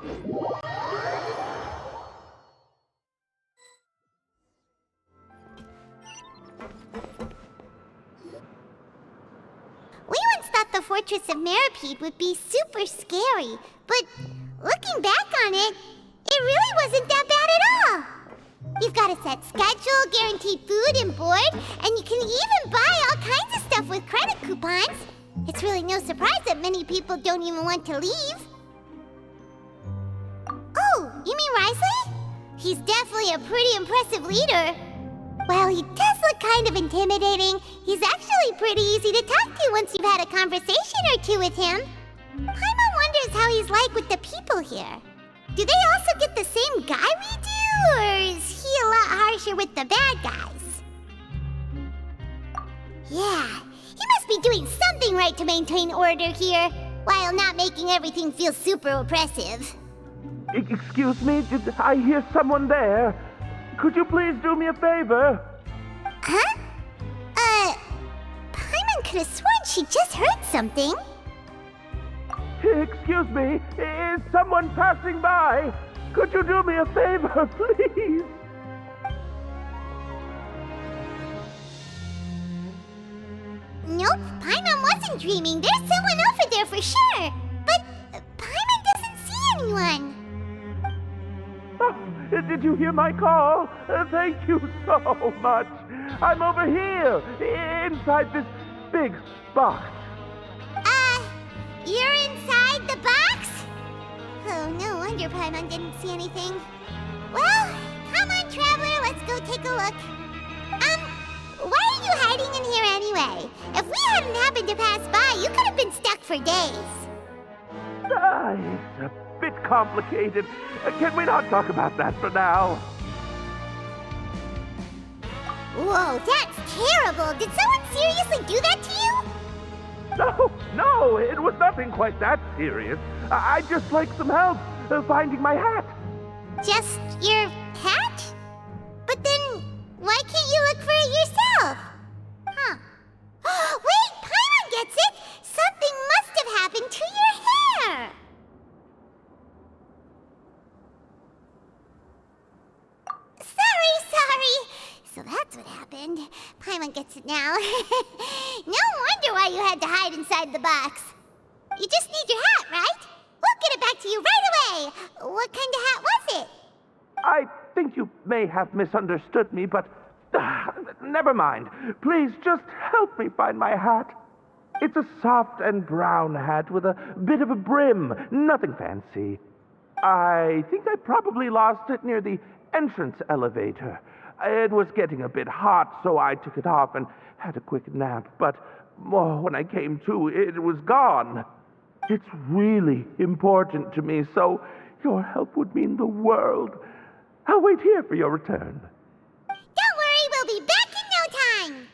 We once thought the Fortress of Meropide would be super scary, but looking back on it, it really wasn't that bad at all. You've got a set schedule, guaranteed food and board, and you can even buy all kinds of stuff with credit coupons. It's really no surprise that many people don't even want to leave. Oh, you mean Wriothesley? He's definitely a pretty impressive leader. While he does look kind of intimidating, he's actually pretty easy to talk to once you've had a conversation or two with him. Paimon wonders how he's like with the people here. Do they also get the same guy we do, or is he a lot harsher with the bad guys? Yeah, he must be doing something right to maintain order here, while not making everything feel super oppressive. Excuse me, did I hear someone there? Could you please do me a favor? Huh? Paimon could have sworn she just heard something. Excuse me, is someone passing by? Could you do me a favor, please? Nope, Paimon wasn't dreaming. There's someone over there for sure. But Paimon doesn't see anyone. Oh, did you hear my call? Thank you so much. I'm over here, inside this big box. You're inside the box? Oh, no wonder Paimon didn't see anything. Well, come on, Traveler, let's go take a look. Why are you hiding in here anyway? If we hadn't happened to pass by, you could have been stuck for days. It's a bit complicated. Can we not talk about that for now? Whoa, that's terrible. Did someone seriously do that to you? No, it was nothing quite that serious. I'd just like some help finding my hat. Just your hat? But then, why can't you look for it yourself? Huh. Wait, Paimon gets it! Something must have happened to your hair! Sorry. So that's what happened. Paimon gets it now. No wonder why you had to hide inside the box. You just need your hat, right? We'll get it back to you right away. What kind of hat was it? I think you may have misunderstood me, but never mind. Please just help me find my hat. It's a soft and brown hat with a bit of a brim. Nothing fancy. I think I probably lost it near the entrance elevator. It was getting a bit hot, so I took it off and had a quick nap. But when I came to, it was gone. It's really important to me, so your help would mean the world. I'll wait here for your return. Don't worry, we'll be back in no time.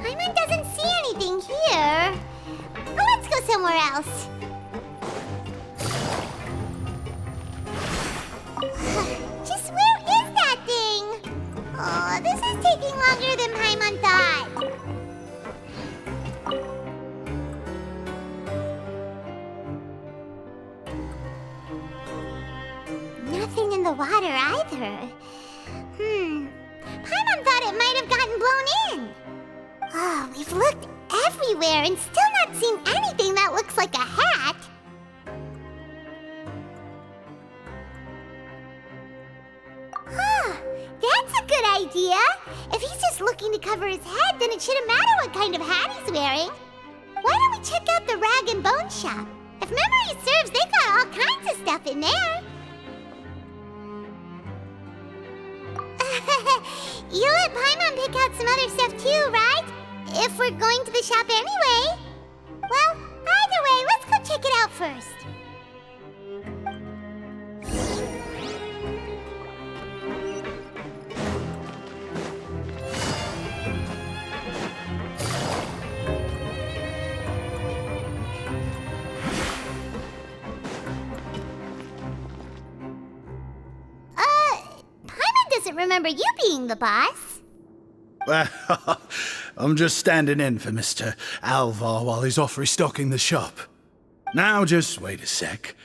Paimon doesn't see anything here. Let's go somewhere else. Just where is that thing? Oh, this is taking longer than Paimon thought. Nothing in the water either. Paimon thought it might have gotten blown in. Oh, we've looked everywhere and still not seen anything that looks like a hat. That's a good idea. If he's just looking to cover his head, then it shouldn't matter what kind of hat he's wearing. Why don't we check out the rag and bone shop? If memory serves, they got all kinds of stuff in there. You let Paimon pick out some other stuff too, right? If we're going to the shop anyway. Well, either way, let's go check it out first. doesn't remember you being the boss. Well, I'm just standing in for Mr. Alvar while he's off restocking the shop. Now just wait a sec.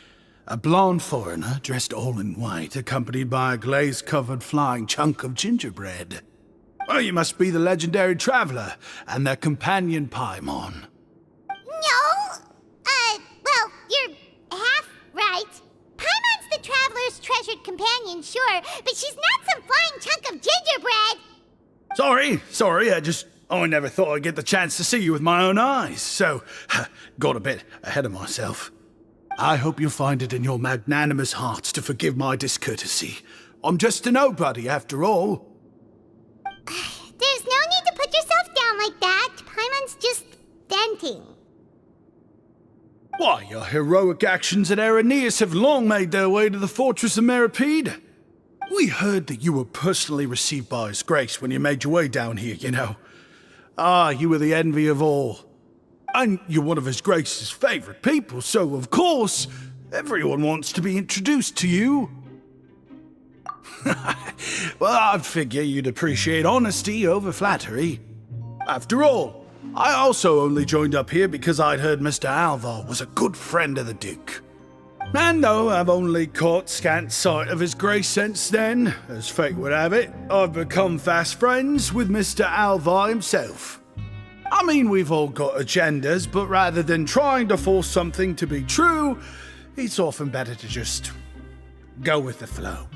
A blonde foreigner, dressed all in white, accompanied by a glaze-covered flying chunk of gingerbread. Well, you must be the legendary traveler and their companion Paimon. No! Well, you're half right. Paimon's the traveler's treasured companion, sure, but she's not some flying chunk of gingerbread! Sorry, I never thought I'd get the chance to see you with my own eyes, so got a bit ahead of myself. I hope you'll find it in your magnanimous hearts to forgive my discourtesy. I'm just a nobody, after all. There's no need to put yourself down like that. Paimon's just venting. Why, your heroic actions at Araneus have long made their way to the fortress of Meripede. We heard that you were personally received by His Grace when you made your way down here, you know. You were the envy of all. And you're one of His Grace's favorite people, so of course, everyone wants to be introduced to you. Well, I'd figure you'd appreciate honesty over flattery. After all, I also only joined up here because I'd heard Mr. Alvar was a good friend of the Duke. And though I've only caught scant sight of His Grace since then, as fate would have it, I've become fast friends with Mr. Alvar himself. I mean, we've all got agendas, but rather than trying to force something to be true, it's often better to just go with the flow.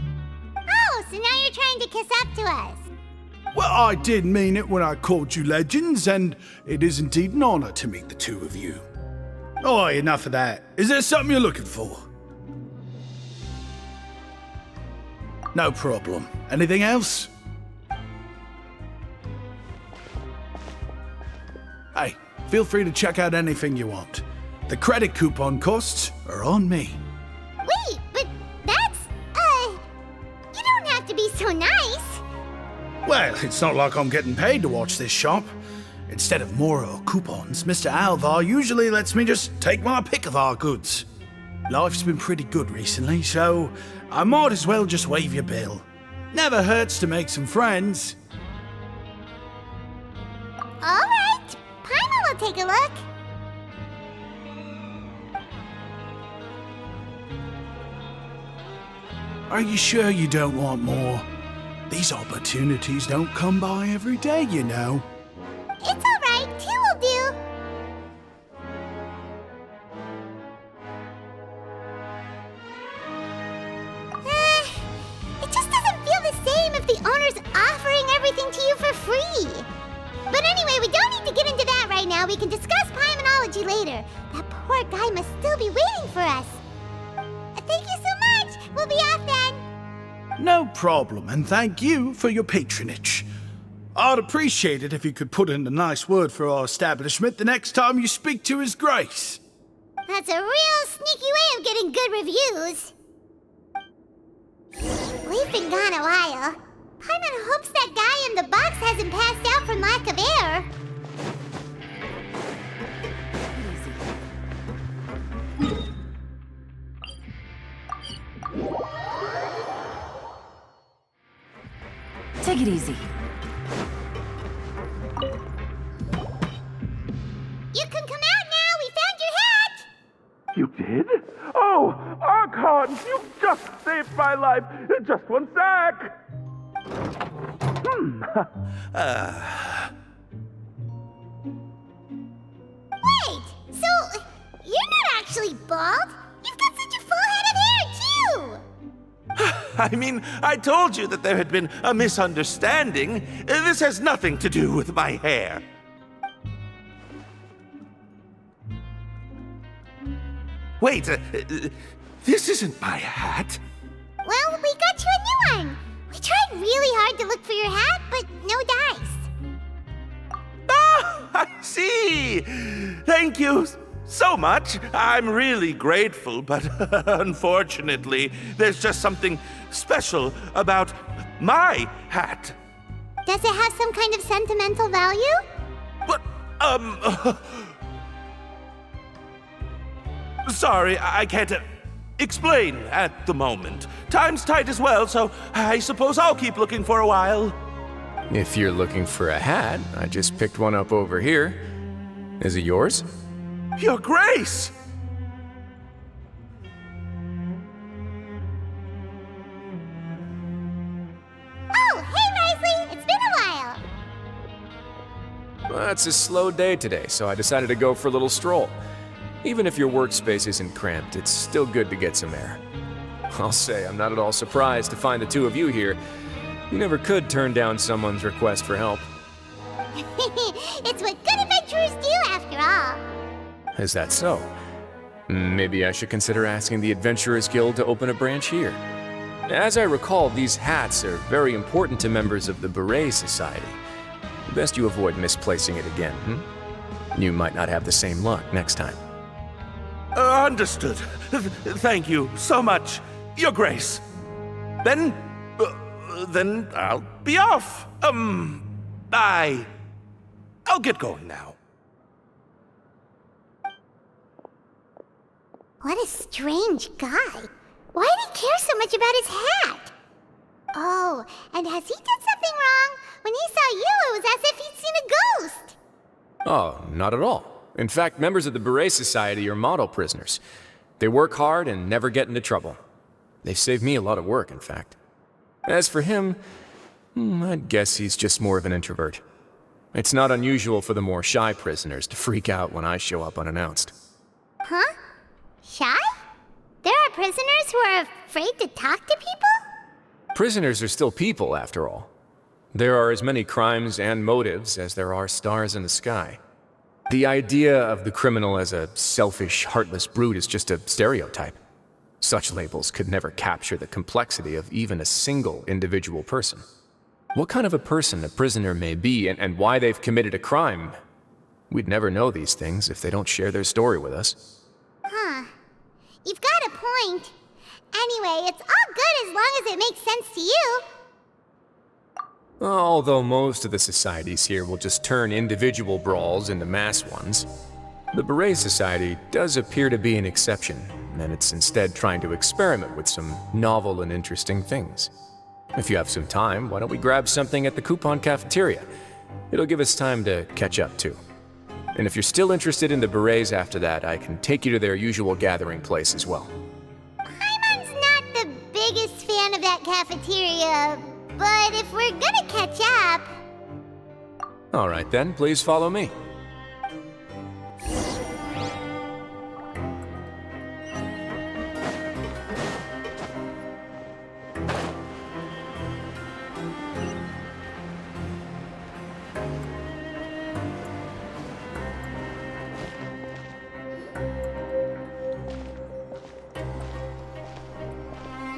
Oh, so now you're trying to kiss up to us. Well, I did mean it when I called you legends, and it is indeed an honor to meet the two of you. Oh, enough of that. Is there something you're looking for? No problem. Anything else? Hey, feel free to check out anything you want. The credit coupon costs are on me. Wait, but that's, you don't have to be so nice. Well, it's not like I'm getting paid to watch this shop. Instead of more coupons, Mr. Alvar usually lets me just take my pick of our goods. Life's been pretty good recently, so I might as well just waive your bill. Never hurts to make some friends. All right, Paimon will take a look. Are you sure you don't want more? These opportunities don't come by every day, you know. It's all right, 2 will do. It just doesn't feel the same if the owner's offering everything to you for free. But anyway, we don't need to get into that right now. We can discuss Paimonology later. That poor guy must still be waiting for us. Thank you so much. We'll be off then. No problem, and thank you for your patronage. I'd appreciate it if you could put in a nice word for our establishment the next time you speak to His Grace. That's a real sneaky way of getting good reviews. We've been gone a while. Paimon hopes that guy in the box hasn't passed out from lack of air. Take it easy. You can come out now. We found your hat. You did? Oh, Archon, you just saved my life. Just one sec. Wait, so you're not actually bald? You've got such a full head of hair, too. I mean, I told you that there had been a misunderstanding. This has nothing to do with my hair. Wait, this isn't my hat. Well, we got you a new one. We tried really hard to look for your hat, but no dice. Ah, I see. Thank you so much. I'm really grateful, but unfortunately, there's just something special about my hat. Does it have some kind of sentimental value? But, sorry, I can't. explain at the moment. Time's tight as well, so I suppose I'll keep looking for a while. If you're looking for a hat, I just picked one up over here. Is it yours? Your Grace! Oh, hey, Wriothesley! It's been a while! Well, it's a slow day today, so I decided to go for a little stroll. Even if your workspace isn't cramped, it's still good to get some air. I'll say I'm not at all surprised to find the two of you here. You never could turn down someone's request for help. It's what good adventurers do, after all. Is that so? Maybe I should consider asking the Adventurers Guild to open a branch here. As I recall, these hats are very important to members of the Beret Society. Best you avoid misplacing it again, You might not have the same luck next time. Understood. Thank you so much, Your Grace. Then I'll be off. I'll get going now. What a strange guy. Why did he care so much about his hat? Oh, and has he done something wrong? When he saw you, it was as if he'd seen a ghost. Oh, not at all. In fact, members of the Beret Society are model prisoners. They work hard and never get into trouble. They've saved me a lot of work, in fact. As for him, I'd guess he's just more of an introvert. It's not unusual for the more shy prisoners to freak out when I show up unannounced. Huh? Shy? There are prisoners who are afraid to talk to people? Prisoners are still people, after all. There are as many crimes and motives as there are stars in the sky. The idea of the criminal as a selfish, heartless brute is just a stereotype. Such labels could never capture the complexity of even a single individual person. What kind of a person a prisoner may be and why they've committed a crime, we'd never know these things if they don't share their story with us. Huh. You've got a point. Anyway, it's all good as long as it makes sense to you. Although most of the societies here will just turn individual brawls into mass ones, the Beret Society does appear to be an exception, and it's instead trying to experiment with some novel and interesting things. If you have some time, why don't we grab something at the coupon cafeteria? It'll give us time to catch up, too. And if you're still interested in the Berets after that, I can take you to their usual gathering place as well. Paimon's not the biggest fan of that cafeteria, but if we're gonna catch up... All right then, please follow me.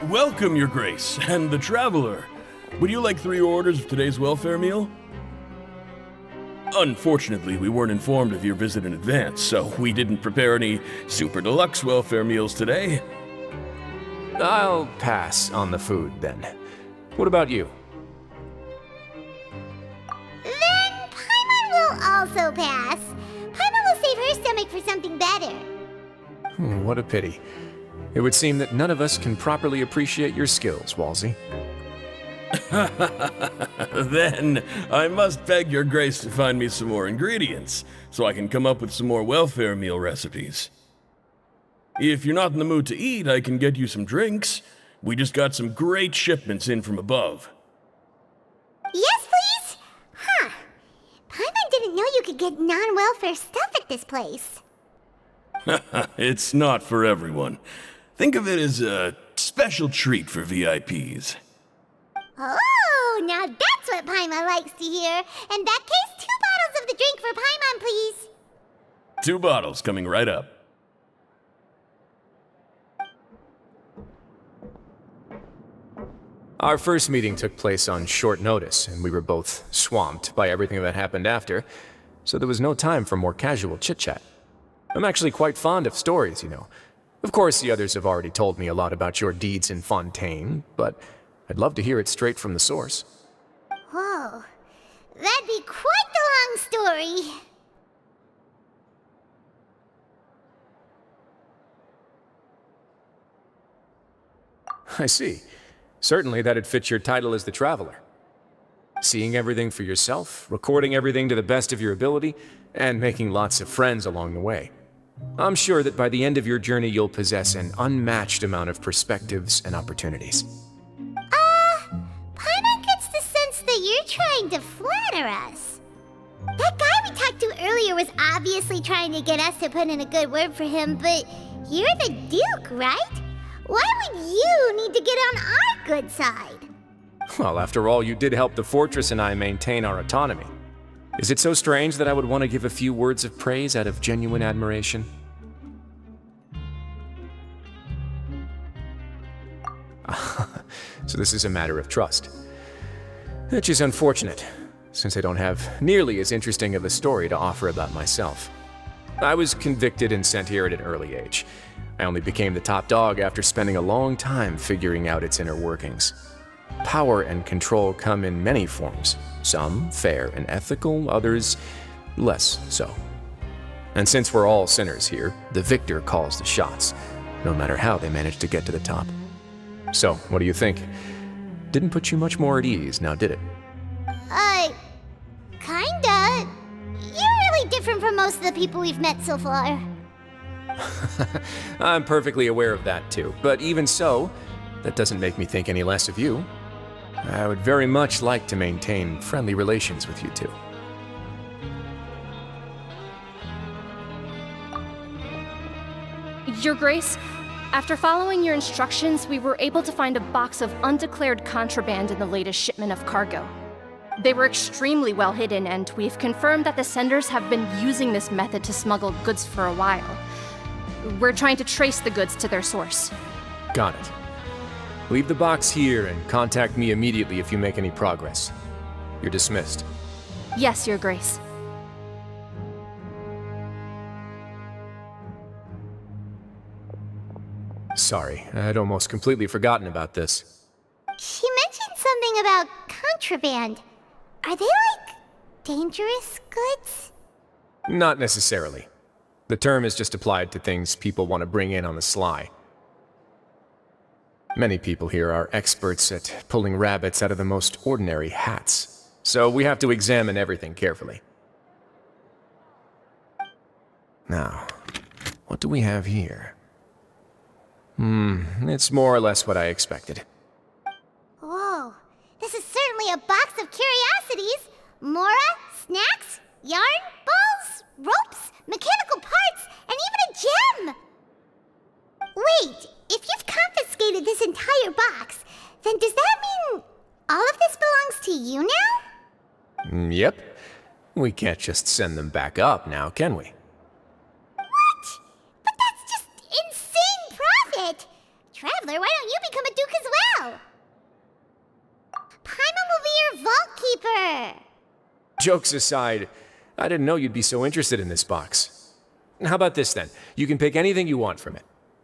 Welcome, Your Grace, and the Traveler. Would you like 3 orders of today's welfare meal? Unfortunately, we weren't informed of your visit in advance, so we didn't prepare any super deluxe welfare meals today. I'll pass on the food, then. What about you? Then Paimon will also pass. Paimon will save her stomach for something better. What a pity. It would seem that none of us can properly appreciate your skills, Walsey. Then I must beg Your Grace to find me some more ingredients, so I can come up with some more welfare meal recipes. If you're not in the mood to eat, I can get you some drinks. We just got some great shipments in from above. Yes, please? Huh. Paimon didn't know you could get non-welfare stuff at this place. It's not for everyone. Think of it as a special treat for VIPs. Oh, now that's what Paimon likes to hear. In that case, 2 bottles of the drink for Paimon, please. 2 bottles coming right up. Our first meeting took place on short notice, and we were both swamped by everything that happened after, so there was no time for more casual chit-chat. I'm actually quite fond of stories, you know. Of course, the others have already told me a lot about your deeds in Fontaine, but I'd love to hear it straight from the source. Whoa. That'd be quite the long story. I see. Certainly that'd fit your title as the Traveler. Seeing everything for yourself, recording everything to the best of your ability, and making lots of friends along the way. I'm sure that by the end of your journey you'll possess an unmatched amount of perspectives and opportunities. Paimon gets the sense that you're trying to flatter us. That guy we talked to earlier was obviously trying to get us to put in a good word for him, but you're the Duke, right? Why would you need to get on our good side? Well, after all, you did help the fortress and I maintain our autonomy. Is it so strange that I would want to give a few words of praise out of genuine admiration? So this is a matter of trust. Which is unfortunate, since I don't have nearly as interesting of a story to offer about myself. I was convicted and sent here at an early age. I only became the top dog after spending a long time figuring out its inner workings. Power and control come in many forms, some fair and ethical, others less so. And since we're all sinners here, the victor calls the shots, no matter how they manage to get to the top. So, what do you think? Didn't put you much more at ease, now did it? Kinda. You're really different from most of the people we've met so far. I'm perfectly aware of that too, but even so, that doesn't make me think any less of you. I would very much like to maintain friendly relations with you two. Your Grace, after following your instructions, we were able to find a box of undeclared contraband in the latest shipment of cargo. They were extremely well hidden, and we've confirmed that the senders have been using this method to smuggle goods for a while. We're trying to trace the goods to their source. Got it. Leave the box here and contact me immediately if you make any progress. You're dismissed. Yes, Your Grace. Sorry, I'd almost completely forgotten about this. She mentioned something about contraband. Are they like dangerous goods? Not necessarily. The term is just applied to things people want to bring in on the sly. Many people here are experts at pulling rabbits out of the most ordinary hats, so we have to examine everything carefully. Now, what do we have here? It's more or less what I expected. Whoa, this is certainly a box of curiosities. Mora, snacks, yarn, balls, ropes, mechanical parts, and even a gem! Wait, if you've confiscated this entire box, then does that mean all of this belongs to you now? Yep. We can't just send them back up now, can we? What? But that's just insane profit! Traveler, why don't you become a duke as well? Paimon will be your vault keeper! Jokes aside, I didn't know you'd be so interested in this box. How about this then? You can pick anything you want from it.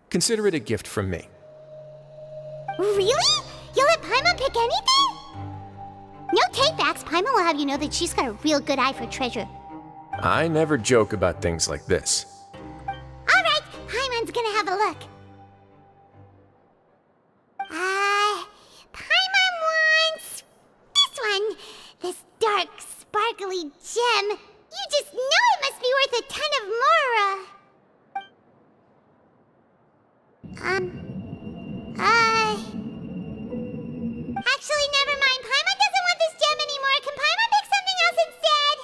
Consider it a gift from me. Really? You'll let Paimon pick anything? No takebacks. Paimon will have you know that she's got a real good eye for treasure. I never joke about things like this. Alright, Paimon's gonna have a look. Paimon wants this one. This dark, sparkly gem. You just know it must be worth a ton of Mora. Actually, never mind. Paimon doesn't want this gem anymore. Can Paimon pick something else instead?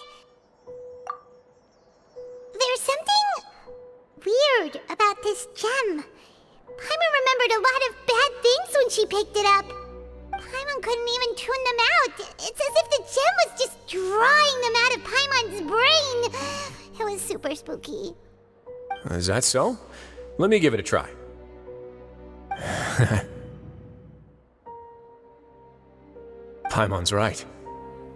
There's something weird about this gem. Paimon remembered a lot of bad things when she picked it up. Paimon couldn't even tune them out. It's as if the gem was just drawing them out of Paimon's brain. It was super spooky. Is that so? Let me give it a try. Paimon's right.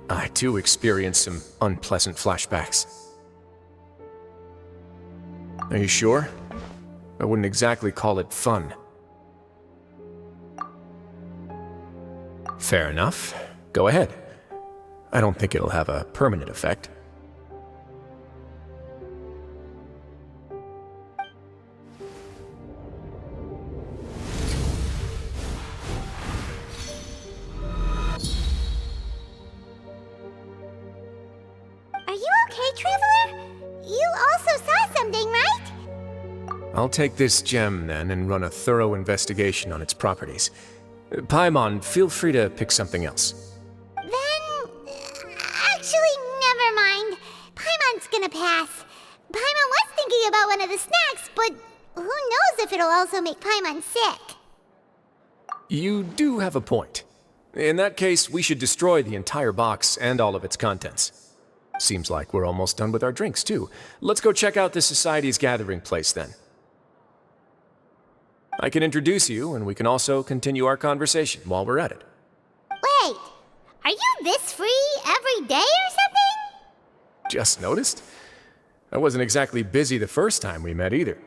I too experienced some unpleasant flashbacks. Are you sure? I wouldn't exactly call it fun. Fair enough. Go ahead. I don't think it'll have a permanent effect. I'll take this gem then and run a thorough investigation on its properties. Paimon, feel free to pick something else. Then, actually, never mind. Paimon's gonna pass. Paimon was thinking about one of the snacks, but who knows if it'll also make Paimon sick. You do have a point. In that case, we should destroy the entire box and all of its contents. Seems like we're almost done with our drinks, too. Let's go check out the Society's gathering place, then. I can introduce you, and we can also continue our conversation while we're at it. Wait, are you this free every day or something? Just noticed? I wasn't exactly busy the first time we met either.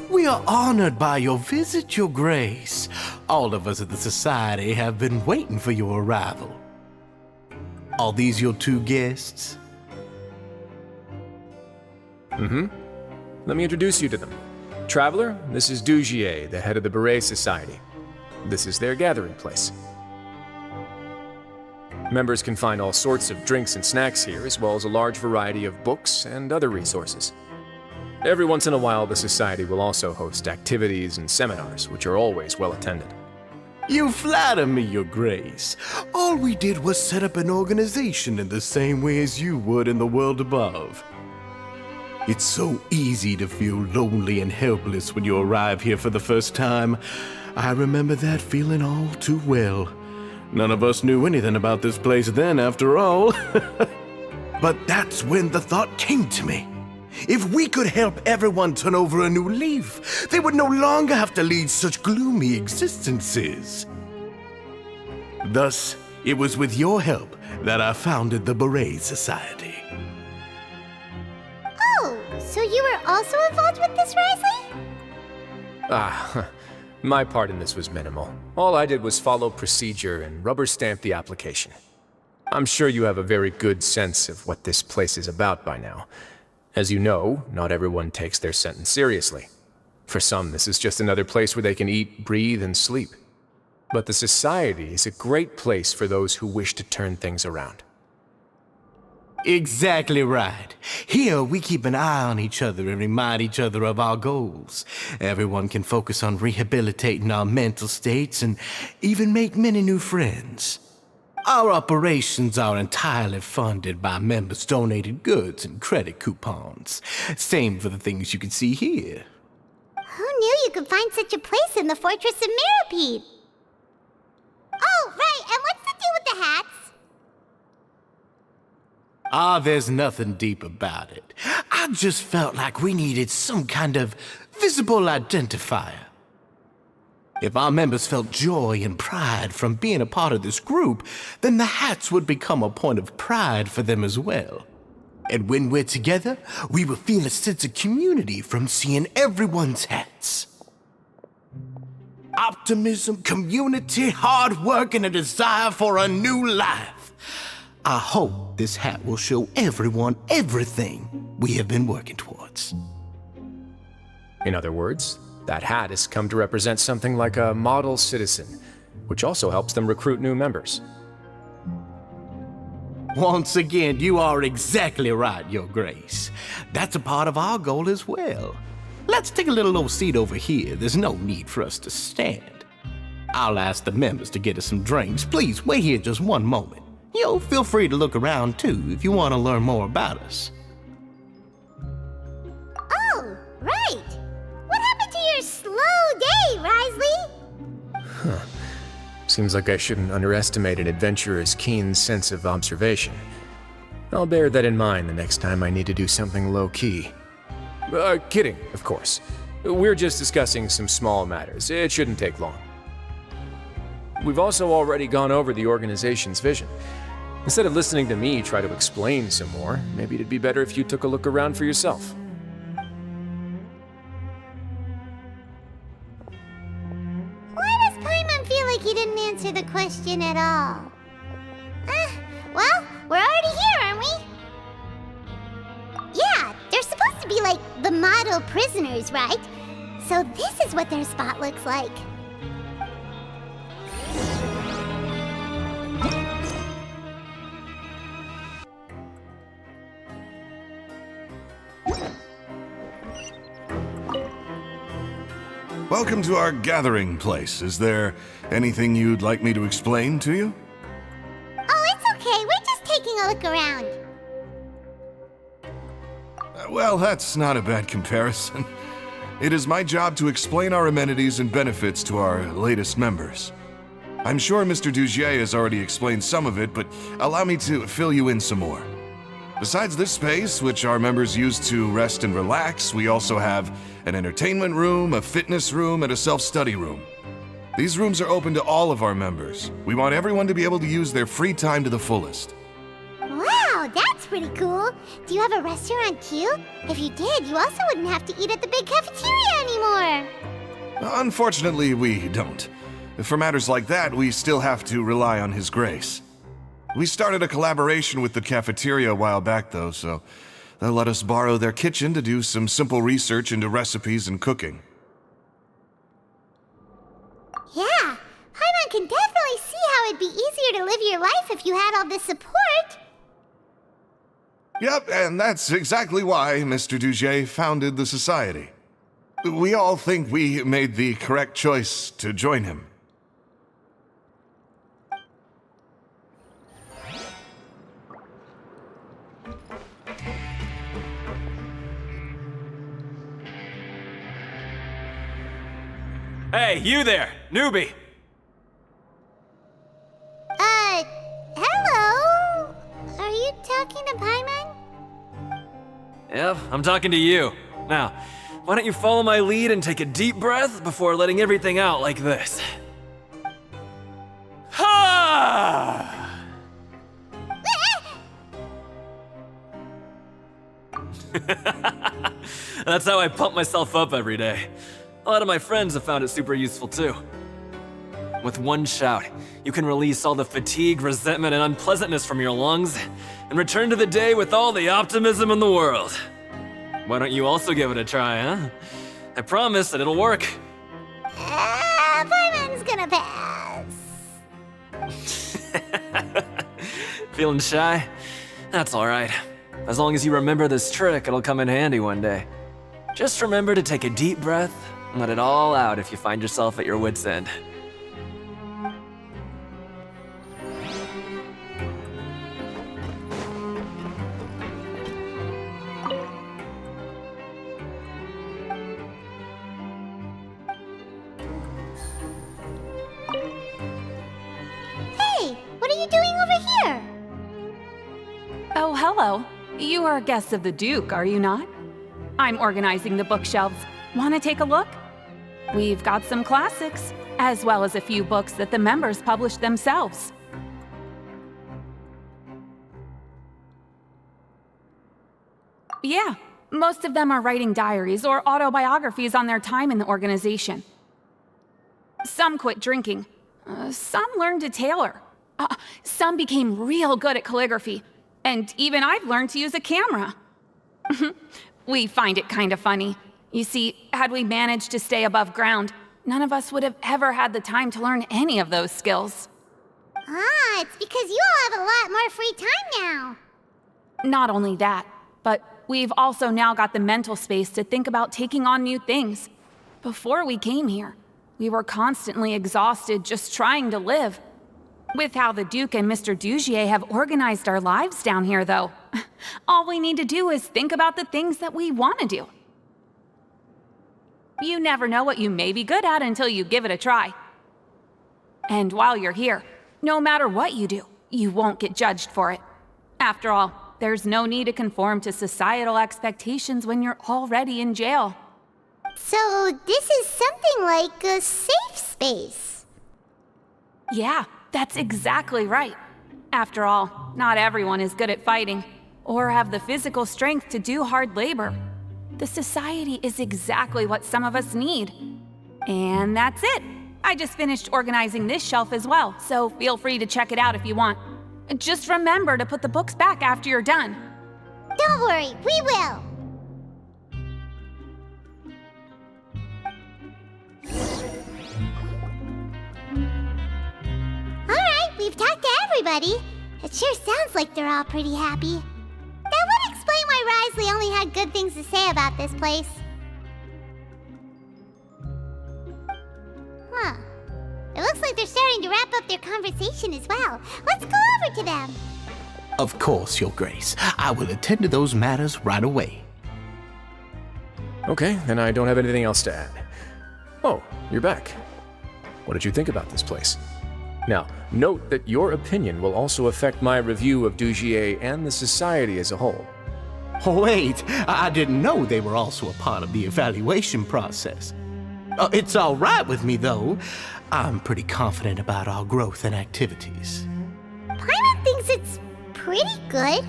We are honored by your visit, Your Grace. All of us at the Society have been waiting for your arrival. Are these your two guests? Let me introduce you to them. Traveler, this is Dugier, the head of the Beret Society. This is their gathering place. Members can find all sorts of drinks and snacks here, as well as a large variety of books and other resources. Every once in a while, the Society will also host activities and seminars, which are always well attended. You flatter me, Your Grace. All we did was set up an organization in the same way as you would in the world above. It's so easy to feel lonely and helpless when you arrive here for the first time. I remember that feeling all too well. None of us knew anything about this place then, after all. But that's when the thought came to me. If we could help everyone turn over a new leaf, they would no longer have to lead such gloomy existences. Thus, it was with your help that I founded the Beret Society. Oh, so you were also involved with this, Wriothesley? My part in this was minimal. All I did was follow procedure and rubber stamp the application. I'm sure you have a very good sense of what this place is about by now. As you know, not everyone takes their sentence seriously. For some, this is just another place where they can eat, breathe, and sleep. But the Society is a great place for those who wish to turn things around. Exactly right. Here, we keep an eye on each other and remind each other of our goals. Everyone can focus on rehabilitating our mental states and even make many new friends. Our operations are entirely funded by members' donated goods and credit coupons. Same for the things you can see here. Who knew you could find such a place in the Fortress of Mirapede? Oh, right, and what's the deal with the hats? There's nothing deep about it. I just felt like we needed some kind of visible identifier. If our members felt joy and pride from being a part of this group, then the hats would become a point of pride for them as well. And when we're together, we will feel a sense of community from seeing everyone's hats. Optimism, community, hard work, and a desire for a new life. I hope this hat will show everyone everything we have been working towards. In other words, that hat has come to represent something like a model citizen, which also helps them recruit new members. Once again, you are exactly right, Your Grace. That's a part of our goal as well. Let's take a little old seat over here. There's no need for us to stand. I'll ask the members to get us some drinks. Please wait here just one moment. Feel free to look around too if you want to learn more about us. Oh, right. What happened to your slow day, Wriothesley? Seems like I shouldn't underestimate an adventurer's keen sense of observation. I'll bear that in mind the next time I need to do something low-key. Kidding, of course. We're just discussing some small matters. It shouldn't take long. We've also already gone over the organization's vision. Instead of listening to me try to explain some more, maybe it'd be better if you took a look around for yourself. Why does Paimon feel like he didn't answer the question at all? Well, We're already here, aren't we? Yeah, they're supposed to be like the model prisoners, right? So this is what their spot looks like. Welcome to our gathering place. Is there anything you'd like me to explain to you? Oh, it's okay. We're just taking a look around. Well, that's not a bad comparison. It is my job to explain our amenities and benefits to our latest members. I'm sure Mr. Dugier has already explained some of it, but allow me to fill you in some more. Besides this space, which our members use to rest and relax, we also have an entertainment room, a fitness room, and a self-study room. These rooms are open to all of our members. We want everyone to be able to use their free time to the fullest. Wow, that's pretty cool. Do you have a restaurant too? If you did, you also wouldn't have to eat at the big cafeteria anymore. Unfortunately, we don't. For matters like that, we still have to rely on His grace. We started a collaboration with the cafeteria a while back, though, so they'll let us borrow their kitchen to do some simple research into recipes and cooking. Yeah, Paimon can definitely see how it'd be easier to live your life if you had all this support. Yep, and that's exactly why Mr. Dugier founded the society. We all think we made the correct choice to join him. Hey, you there, newbie! Hello? Are you talking to Paimon? Yep, I'm talking to you. Now, why don't you follow my lead and take a deep breath before letting everything out like this? Ha! That's how I pump myself up every day. A lot of my friends have found it super useful too. With one shout, you can release all the fatigue, resentment, and unpleasantness from your lungs and return to the day with all the optimism in the world. Why don't you also give it a try, huh? I promise that it'll work. Paimon's gonna pass. Feeling shy? That's alright. As long as you remember this trick, it'll come in handy one day. Just remember to take a deep breath and let it all out if you find yourself at your wit's end. Hey, what are you doing over here? Oh, hello. You are guests of the Duke, are you not? I'm organizing the bookshelves. Want to take a look? We've got some classics, as well as a few books that the members published themselves. Yeah, most of them are writing diaries or autobiographies on their time in the organization. Some quit drinking. Some learned to tailor. Some became real good at calligraphy. And even I've learned to use a camera. We find it kind of funny. You see, had we managed to stay above ground, none of us would have ever had the time to learn any of those skills. Ah, it's because you all have a lot more free time now. Not only that, but we've also now got the mental space to think about taking on new things. Before we came here, we were constantly exhausted just trying to live. With how the Duke and Mr. Dugier have organized our lives down here, though, all we need to do is think about the things that we want to do. You never know what you may be good at until you give it a try. And while you're here, no matter what you do, you won't get judged for it. After all, there's no need to conform to societal expectations when you're already in jail. So this is something like a safe space. Yeah, that's exactly right. After all, not everyone is good at fighting, or have the physical strength to do hard labor. The society is exactly what some of us need. And that's it. I just finished organizing this shelf as well, so feel free to check it out if you want. Just remember to put the books back after you're done. Don't worry, we will. Alright, we've talked to everybody. It sure sounds like they're all pretty happy. That would explain why Wriothesley only had good things to say about this place. Huh. It looks like they're starting to wrap up their conversation as well. Let's go over to them. Of course, Your Grace. I will attend to those matters right away. Okay, then I don't have anything else to add. Oh, you're back. What did you think about this place? Now, note that your opinion will also affect my review of Dugier and the Society as a whole. Wait, I didn't know they were also a part of the evaluation process. It's all right with me, though. I'm pretty confident about our growth and activities. Paimon thinks it's pretty good.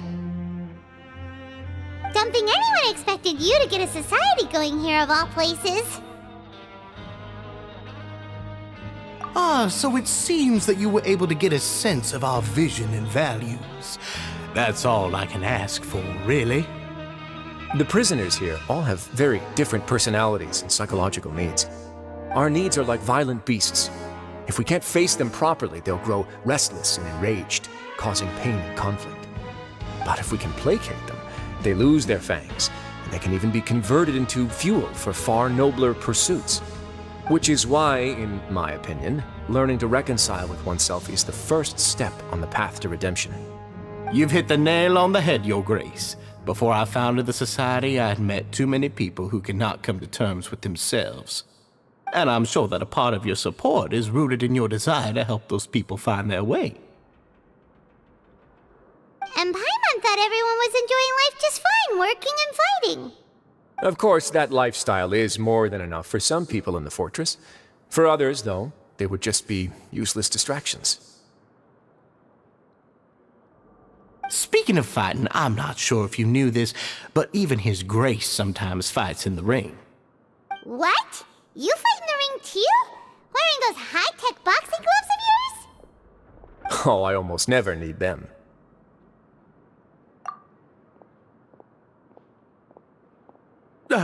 Don't think anyone expected you to get a society going here of all places. So it seems that you were able to get a sense of our vision and values. That's all I can ask for, really. The prisoners here all have very different personalities and psychological needs. Our needs are like violent beasts. If we can't face them properly, they'll grow restless and enraged, causing pain and conflict. But if we can placate them, they lose their fangs, and they can even be converted into fuel for far nobler pursuits. Which is why, in my opinion, learning to reconcile with oneself is the first step on the path to redemption. You've hit the nail on the head, Your Grace. Before I founded the Society, I had met too many people who could not come to terms with themselves. And I'm sure that a part of your support is rooted in your desire to help those people find their way. And Paimon thought everyone was enjoying life just fine, working and fighting. Of course, that lifestyle is more than enough for some people in the fortress. For others, though, they would just be useless distractions. Speaking of fighting, I'm not sure if you knew this, but even His Grace sometimes fights in the ring. What? You fight in the ring too? Wearing those high-tech boxing gloves of yours? Oh, I almost never need them. Hey,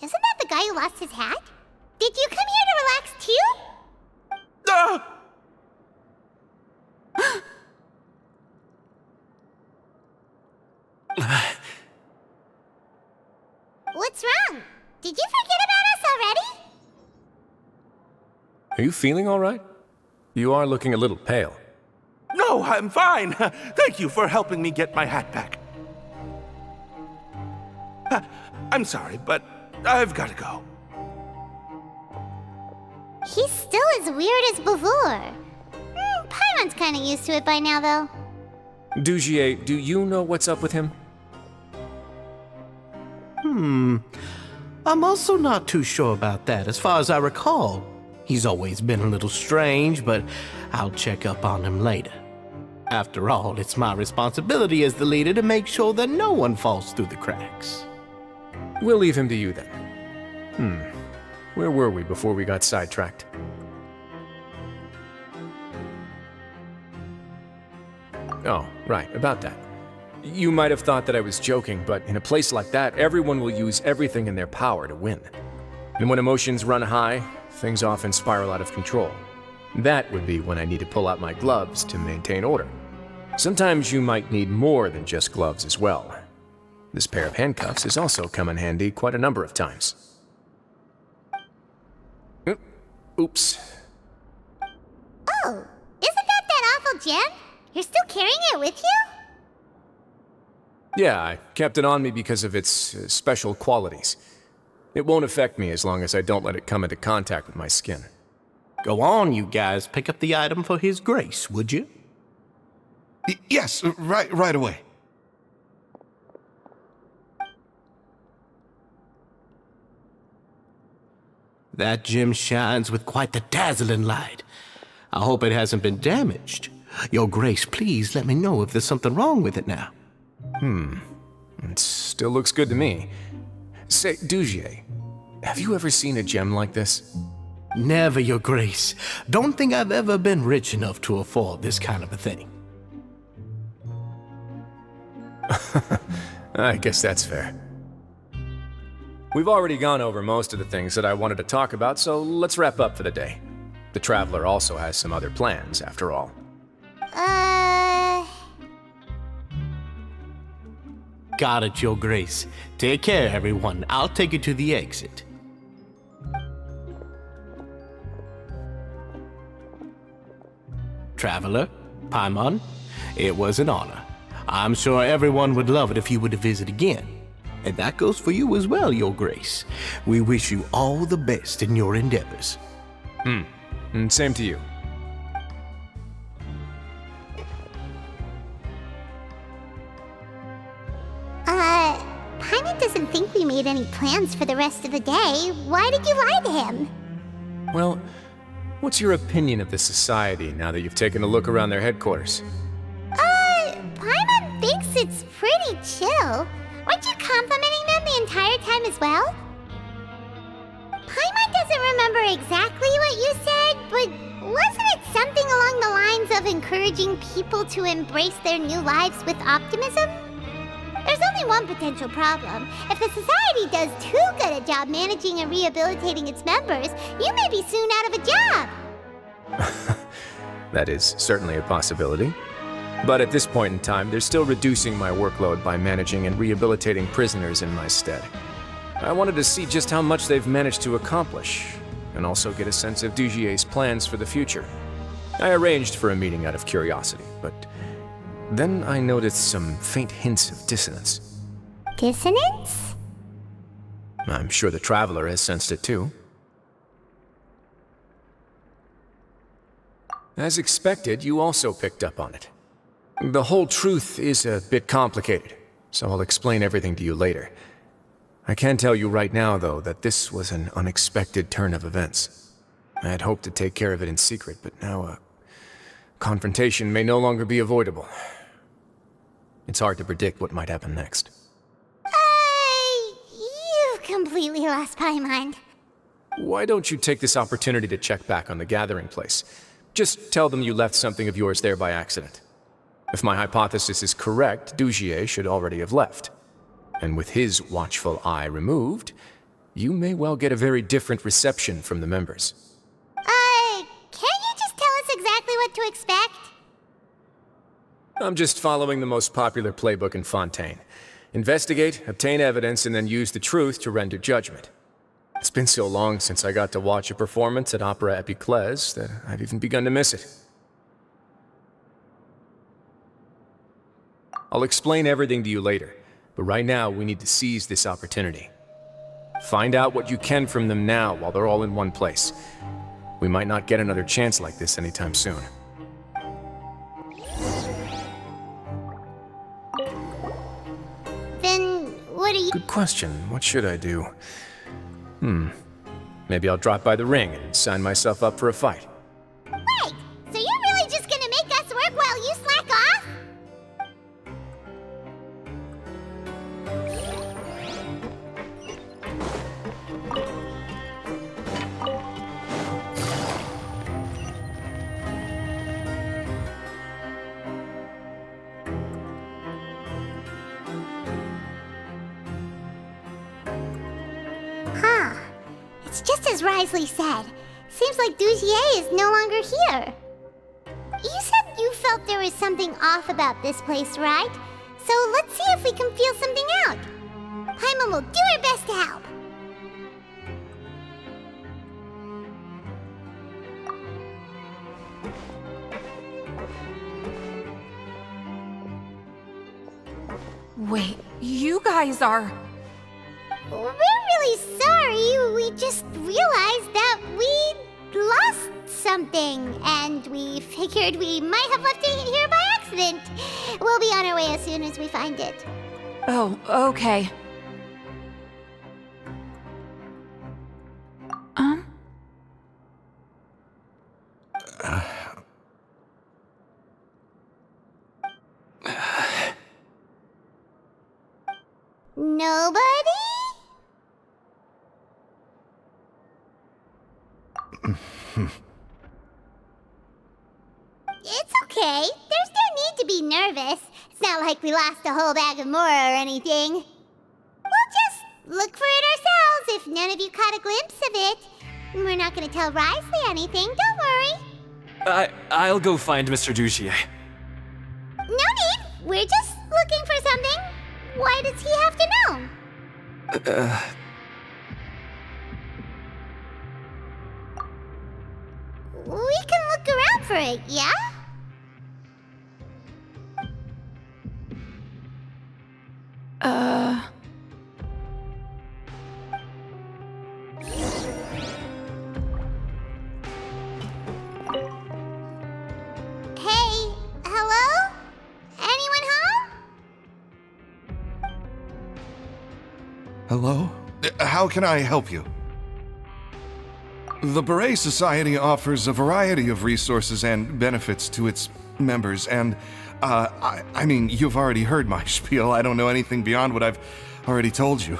isn't that the guy who lost his hat? Did you come here to relax too? What's wrong? Did you forget about us already? Are you feeling all right? You are looking a little pale. No, I'm fine. Thank you for helping me get my hat back. I'm sorry, but I've got to go. He's still as weird as before. Paimon's kinda used to it by now, though. Dugier, do you know what's up with him? I'm also not too sure about that. As far as I recall, he's always been a little strange, but I'll check up on him later. After all, it's my responsibility as the leader to make sure that no one falls through the cracks. We'll leave him to you then. Where were we before we got sidetracked? Oh, right, about that. You might have thought that I was joking, but in a place like that, everyone will use everything in their power to win. And when emotions run high, things often spiral out of control. That would be when I need to pull out my gloves to maintain order. Sometimes you might need more than just gloves as well. This pair of handcuffs has also come in handy quite a number of times. Oops. Oh, isn't that awful gem? You're still carrying it with you? Yeah, I kept it on me because of its special qualities. It won't affect me as long as I don't let it come into contact with my skin. Go on, you guys. Pick up the item for His Grace, would you? Yes, right away. That gem shines with quite the dazzling light. I hope it hasn't been damaged. Your Grace, please let me know if there's something wrong with it now. It still looks good to me. Say, Dugier, Have you ever seen a gem like this? Never, Your Grace. Don't think I've ever been rich enough to afford this kind of a thing. I guess that's fair. We've already gone over most of the things that I wanted to talk about, so let's wrap up for the day. The Traveler also has some other plans, after all. Got it, Your Grace. Take care, everyone. I'll take you to the exit. Traveler, Paimon, it was an honor. I'm sure everyone would love it if you were to visit again. And that goes for you as well, Your Grace. We wish you all the best in your endeavors. And same to you. Paimon doesn't think we made any plans for the rest of the day. Why did you lie to him? Well, what's your opinion of the society now that you've taken a look around their headquarters? Paimon thinks it's pretty chill. Weren't you complimenting them the entire time as well? Paimon doesn't remember exactly what you said, but wasn't it something along the lines of encouraging people to embrace their new lives with optimism? There's only one potential problem. If the society does too good a job managing and rehabilitating its members, you may be soon out of a job. That is certainly a possibility. But at this point in time, they're still reducing my workload by managing and rehabilitating prisoners in my stead. I wanted to see just how much they've managed to accomplish, and also get a sense of Dugier's plans for the future. I arranged for a meeting out of curiosity, but then I noticed some faint hints of dissonance. Dissonance? I'm sure the Traveler has sensed it too. As expected, you also picked up on it. The whole truth is a bit complicated, so I'll explain everything to you later. I can tell you right now, though, that this was an unexpected turn of events. I had hoped to take care of it in secret, but now a confrontation may no longer be avoidable. It's hard to predict what might happen next. You've completely lost my mind. Why don't you take this opportunity to check back on the gathering place? Just tell them you left something of yours there by accident. If my hypothesis is correct, Dugier should already have left. And with his watchful eye removed, you may well get a very different reception from the members. Can't you just tell us exactly what to expect? I'm just following the most popular playbook in Fontaine. Investigate, obtain evidence, and then use the truth to render judgment. It's been so long since I got to watch a performance at Opera Epiclese that I've even begun to miss it. I'll explain everything to you later, but right now we need to seize this opportunity. Find out what you can from them now while they're all in one place. We might not get another chance like this anytime soon. Then, what are you— Good question. What should I do? Maybe I'll drop by the ring and sign myself up for a fight. Wait! So you're really just gonna make us work while you slack off? It's just as Wriothesley said. Seems like Dugier is no longer here. You said you felt there was something off about this place, right? So let's see if we can feel something out. Paimon will do her best to help. Wait, you guys are... We're really sorry. We just realized that we lost something, and we figured we might have left it here by accident. We'll be on our way as soon as we find it. Oh, okay. Nobody? It's okay. There's no need to be nervous. It's not like we lost a whole bag of Mora or anything. We'll just look for it ourselves if none of you caught a glimpse of it. We're not gonna tell Wriothesley anything, don't worry. I'll go find Mr. Dugier. No need. We're just looking for something. Why does he have to know? We can look around for it, yeah? Hey, hello? Anyone home? Hello? How can I help you? The Beret Society offers a variety of resources and benefits to its members, and, I mean, you've already heard my spiel. I don't know anything beyond what I've already told you.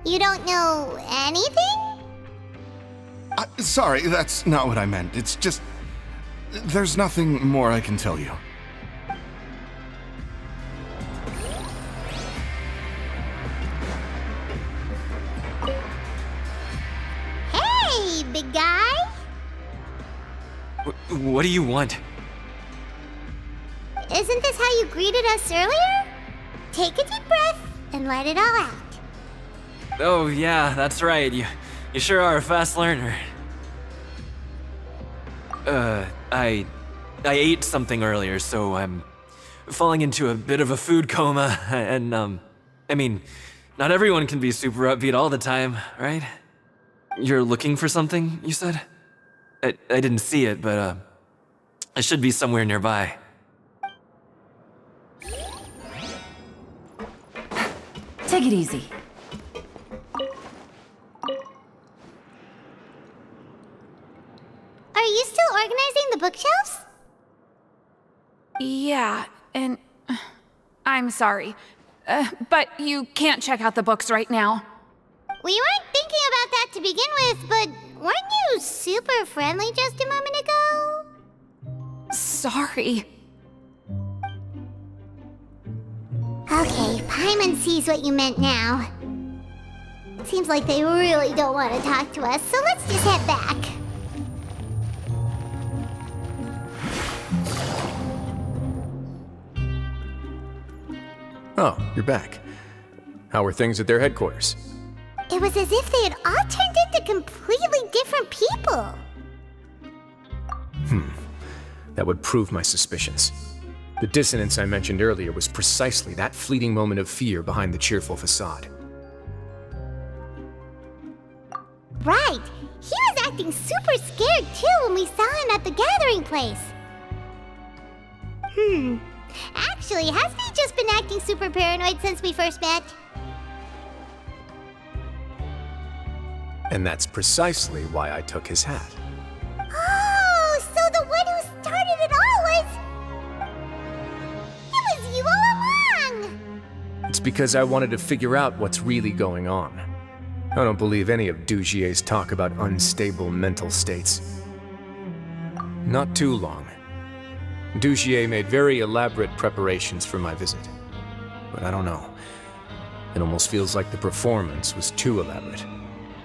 You don't know anything? Sorry, that's not what I meant. It's just... there's nothing more I can tell you. Hey, big guy. What do you want? Isn't this how you greeted us earlier? Take a deep breath and let it all out. Oh, yeah, that's right. You sure are a fast learner. I ate something earlier, so I'm falling into a bit of a food coma, and, I mean, not everyone can be super upbeat all the time, right? You're looking for something, you said? I didn't see it, but, it should be somewhere nearby. Take it easy. Are you still organizing the bookshelves? Yeah, and I'm sorry, but you can't check out the books right now. We weren't thinking about that to begin with, but weren't you super friendly just a moment ago? Sorry. Okay, Paimon sees what you meant now. Seems like they really don't want to talk to us, so let's just head back. Oh, you're back. How are things at their headquarters? It was as if they had all turned into completely different people. That would prove my suspicions. The dissonance I mentioned earlier was precisely that fleeting moment of fear behind the cheerful facade. Right. He was acting super scared too when we saw him at the gathering place. Actually, hasn't he just been acting super paranoid since we first met? And that's precisely why I took his hat. Oh, so the one who started it all was you all along! It's because I wanted to figure out what's really going on. I don't believe any of Dugier's talk about unstable mental states. Not too long. Dugier made very elaborate preparations for my visit. But I don't know. It almost feels like the performance was too elaborate.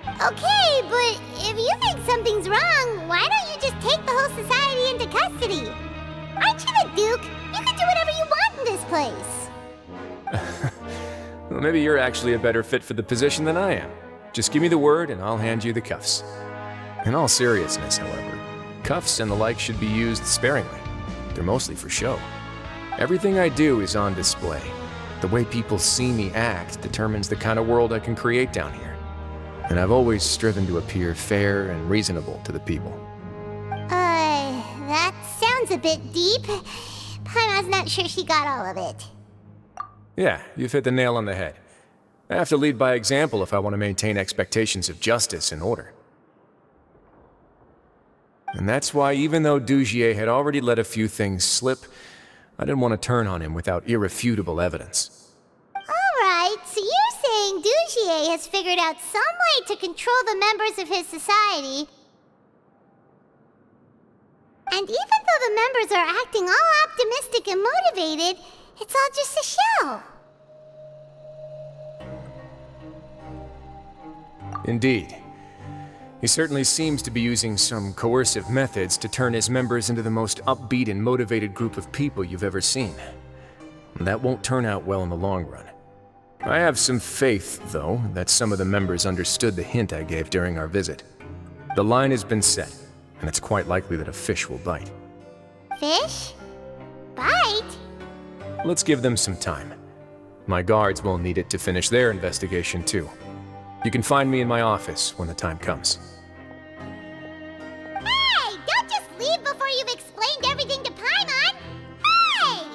Okay, but if you think something's wrong, why don't you just take the whole society into custody? Aren't you the Duke? You can do whatever you want in this place. Well, maybe you're actually a better fit for the position than I am. Just give me the word and I'll hand you the cuffs. In all seriousness, however, cuffs and the like should be used sparingly. They're mostly for show. Everything I do is on display. The way people see me act determines the kind of world I can create down here. And I've always striven to appear fair and reasonable to the people. That sounds a bit deep. Paimon's not sure she got all of it. Yeah, you've hit the nail on the head. I have to lead by example if I want to maintain expectations of justice and order. And that's why even though Dugier had already let a few things slip, I didn't want to turn on him without irrefutable evidence. Alright, so you're saying Dugier has figured out some way to control the members of his society, And even though the members are acting all optimistic and motivated, it's all just a show. Indeed. He certainly seems to be using some coercive methods to turn his members into the most upbeat and motivated group of people you've ever seen. And that won't turn out well in the long run. I have some faith, though, that some of the members understood the hint I gave during our visit. The line has been set, and it's quite likely that a fish will bite. Fish? Bite? Let's give them some time. My guards will need it to finish their investigation, too. You can find me in my office when the time comes. Hey! Don't just leave before you've explained everything to Paimon! Hey!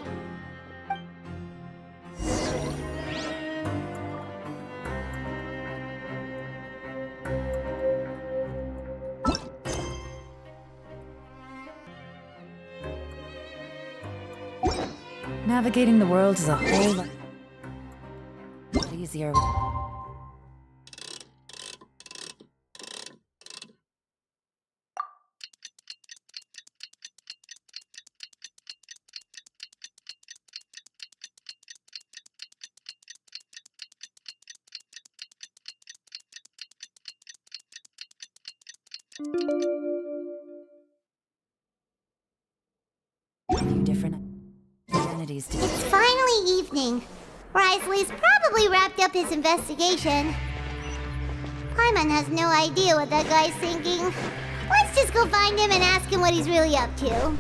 Navigating the world is a whole lot easier. Different identities to It's finally evening. Wriothesley's probably wrapped up his investigation. Paimon has no idea what that guy's thinking. Let's just go find him and ask him what he's really up to.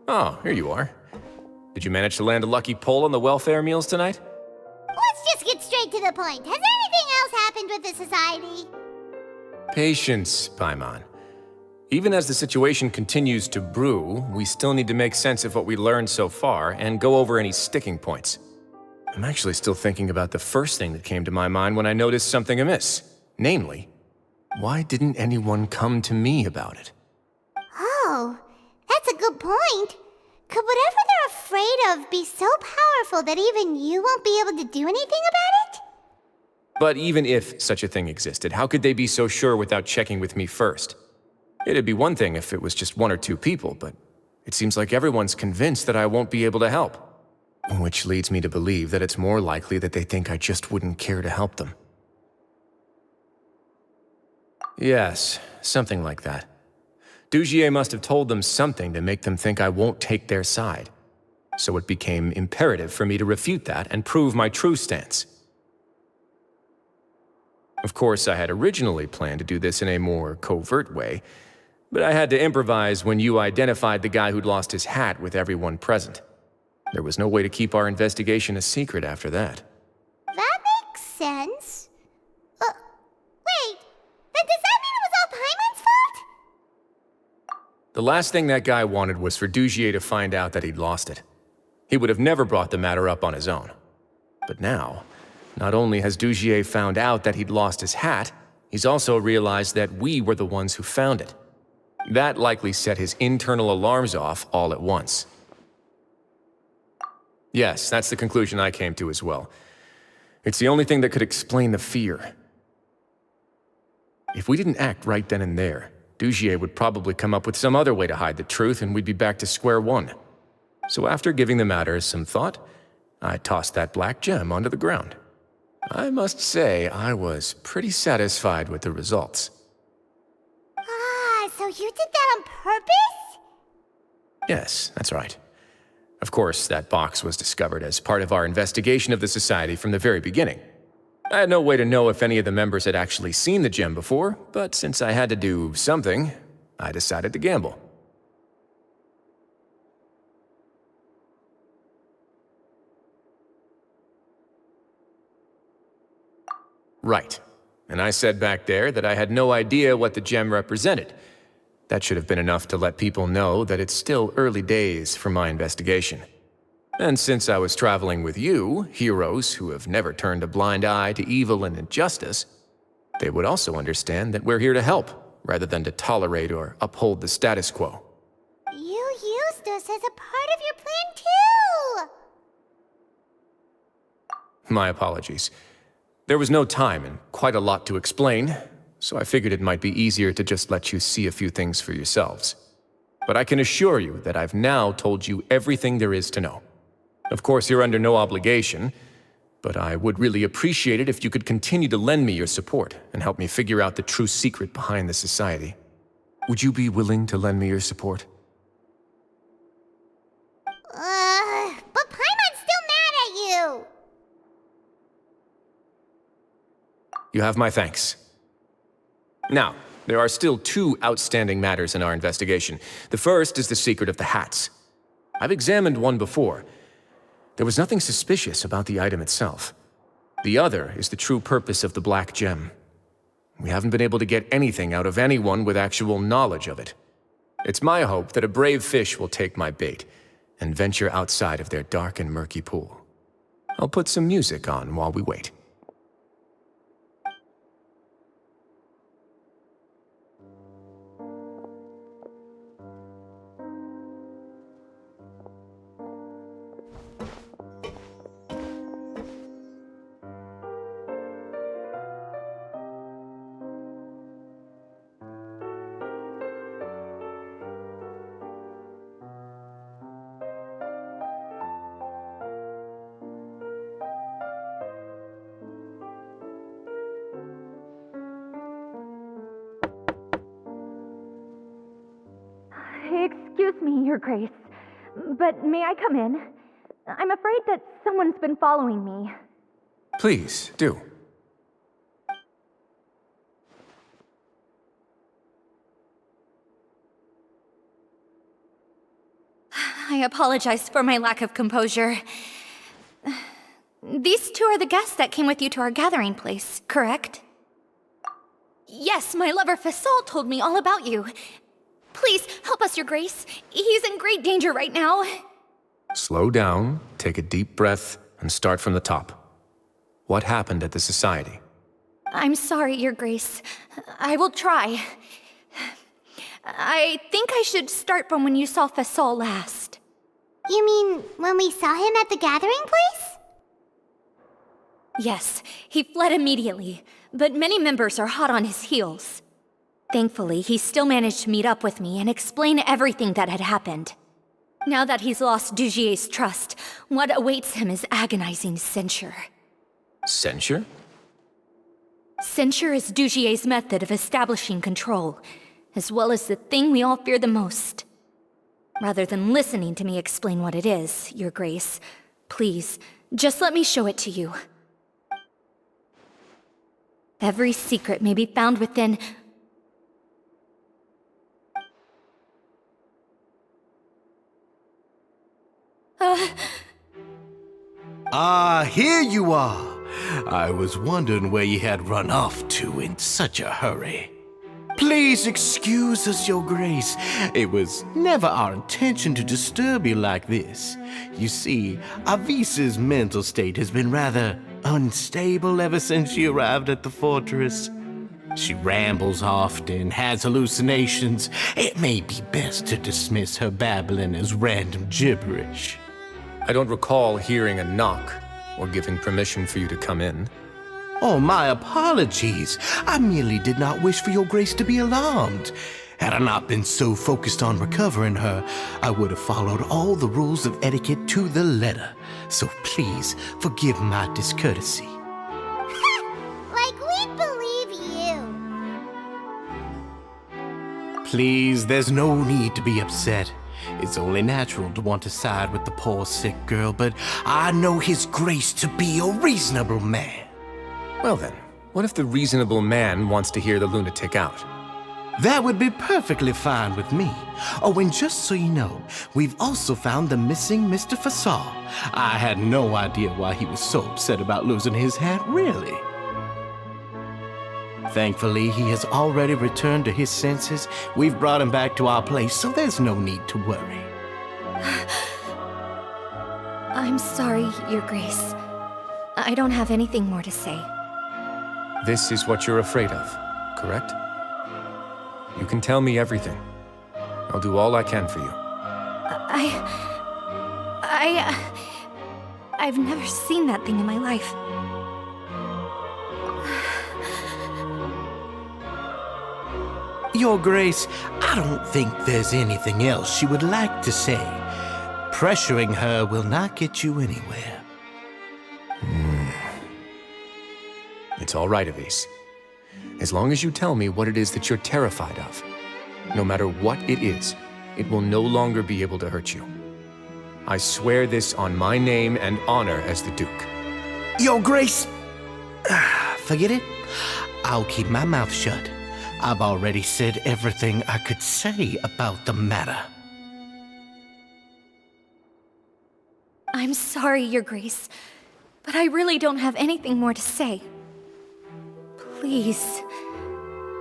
Oh, here you are. Did you manage to land a lucky pull on the welfare meals tonight? Let's just get straight to the point. Has anything else happened with the society? Patience, Paimon. Even as the situation continues to brew, we still need to make sense of what we learned so far and go over any sticking points. I'm actually still thinking about the first thing that came to my mind when I noticed something amiss. Namely, why didn't anyone come to me about it? Oh, that's a good point. Could whatever they're afraid of be so powerful that even you won't be able to do anything about it? But even if such a thing existed, how could they be so sure without checking with me first? It'd be one thing if it was just one or two people, but it seems like everyone's convinced that I won't be able to help. Which leads me to believe that it's more likely that they think I just wouldn't care to help them. Yes, something like that. Dugier must have told them something to make them think I won't take their side. So it became imperative for me to refute that and prove my true stance. Of course, I had originally planned to do this in a more covert way, but I had to improvise when you identified the guy who'd lost his hat with everyone present. There was no way to keep our investigation a secret after that. That makes sense. Wait, then does that mean it was all Paimon's fault? The last thing that guy wanted was for Dugier to find out that he'd lost it. He would have never brought the matter up on his own. But now, not only has Dugier found out that he'd lost his hat, he's also realized that we were the ones who found it. That likely set his internal alarms off all at once. Yes, that's the conclusion I came to as well. It's the only thing that could explain the fear. If we didn't act right then and there, Dugier would probably come up with some other way to hide the truth and we'd be back to square one. So after giving the matter some thought, I tossed that black gem onto the ground. I must say, I was pretty satisfied with the results. Ah, so you did that on purpose? Yes, that's right. Of course, that box was discovered as part of our investigation of the Society from the very beginning. I had no way to know if any of the members had actually seen the gem before, but since I had to do something, I decided to gamble. Right. And I said back there that I had no idea what the gem represented. That should have been enough to let people know that it's still early days for my investigation. And since I was traveling with you, heroes who have never turned a blind eye to evil and injustice, they would also understand that we're here to help, rather than to tolerate or uphold the status quo. You used us as a part of your plan, too! My apologies. There was no time and quite a lot to explain, so I figured it might be easier to just let you see a few things for yourselves. But I can assure you that I've now told you everything there is to know. Of course, you're under no obligation, but I would really appreciate it if you could continue to lend me your support and help me figure out the true secret behind the society. Would you be willing to lend me your support? But Paimon's still mad at you! You have my thanks. Now, there are still 2 outstanding matters in our investigation. The first is the secret of the hats. I've examined one before. There was nothing suspicious about the item itself. The other is the true purpose of the black gem. We haven't been able to get anything out of anyone with actual knowledge of it. It's my hope that a brave fish will take my bait and venture outside of their dark and murky pool. I'll put some music on while we wait. Excuse me, Your Grace, but may I come in? I'm afraid that someone's been following me. Please, do. I apologize for my lack of composure. These 2 are the guests that came with you to our gathering place, correct? Yes, my lover Fasol told me all about you. Please, help us, Your Grace. He's in great danger right now. Slow down, take a deep breath, and start from the top. What happened at the Society? I'm sorry, Your Grace. I will try. I think I should start from when you saw Fasol last. You mean when we saw him at the gathering place? Yes, he fled immediately, but many members are hot on his heels. Thankfully, he still managed to meet up with me and explain everything that had happened. Now that he's lost Dugier's trust, what awaits him is agonizing censure. Censure? Censure is Dugier's method of establishing control, as well as the thing we all fear the most. Rather than listening to me explain what it is, Your Grace, please, just let me show it to you. Every secret may be found within... Here you are. I was wondering where you had run off to in such a hurry. Please excuse us, Your Grace. It was never our intention to disturb you like this. You see, Avisa's mental state has been rather unstable ever since she arrived at the fortress. She rambles often, has hallucinations. It may be best to dismiss her babbling as random gibberish. I don't recall hearing a knock or giving permission for you to come in. Oh, my apologies. I merely did not wish for Your Grace to be alarmed. Had I not been so focused on recovering her, I would have followed all the rules of etiquette to the letter. So please, forgive my discourtesy. Like we believe you. Please, there's no need to be upset. It's only natural to want to side with the poor sick girl, but I know His Grace to be a reasonable man. Well then, what if the reasonable man wants to hear the lunatic out? That would be perfectly fine with me. Oh, and just so you know, we've also found the missing Mr. Fasol. I had no idea why he was so upset about losing his hat, really. Thankfully, he has already returned to his senses. We've brought him back to our place, so there's no need to worry. I'm sorry, Your Grace. I don't have anything more to say. This is what you're afraid of, correct? You can tell me everything. I'll do all I can for you. I've never seen that thing in my life. Your Grace, I don't think there's anything else she would like to say. Pressuring her will not get you anywhere. It's all right, Avise. As long as you tell me what it is that you're terrified of. No matter what it is, it will no longer be able to hurt you. I swear this on my name and honor as the Duke. Your Grace! Forget it. I'll keep my mouth shut. I've already said everything I could say about the matter. I'm sorry, Your Grace, but I really don't have anything more to say. Please,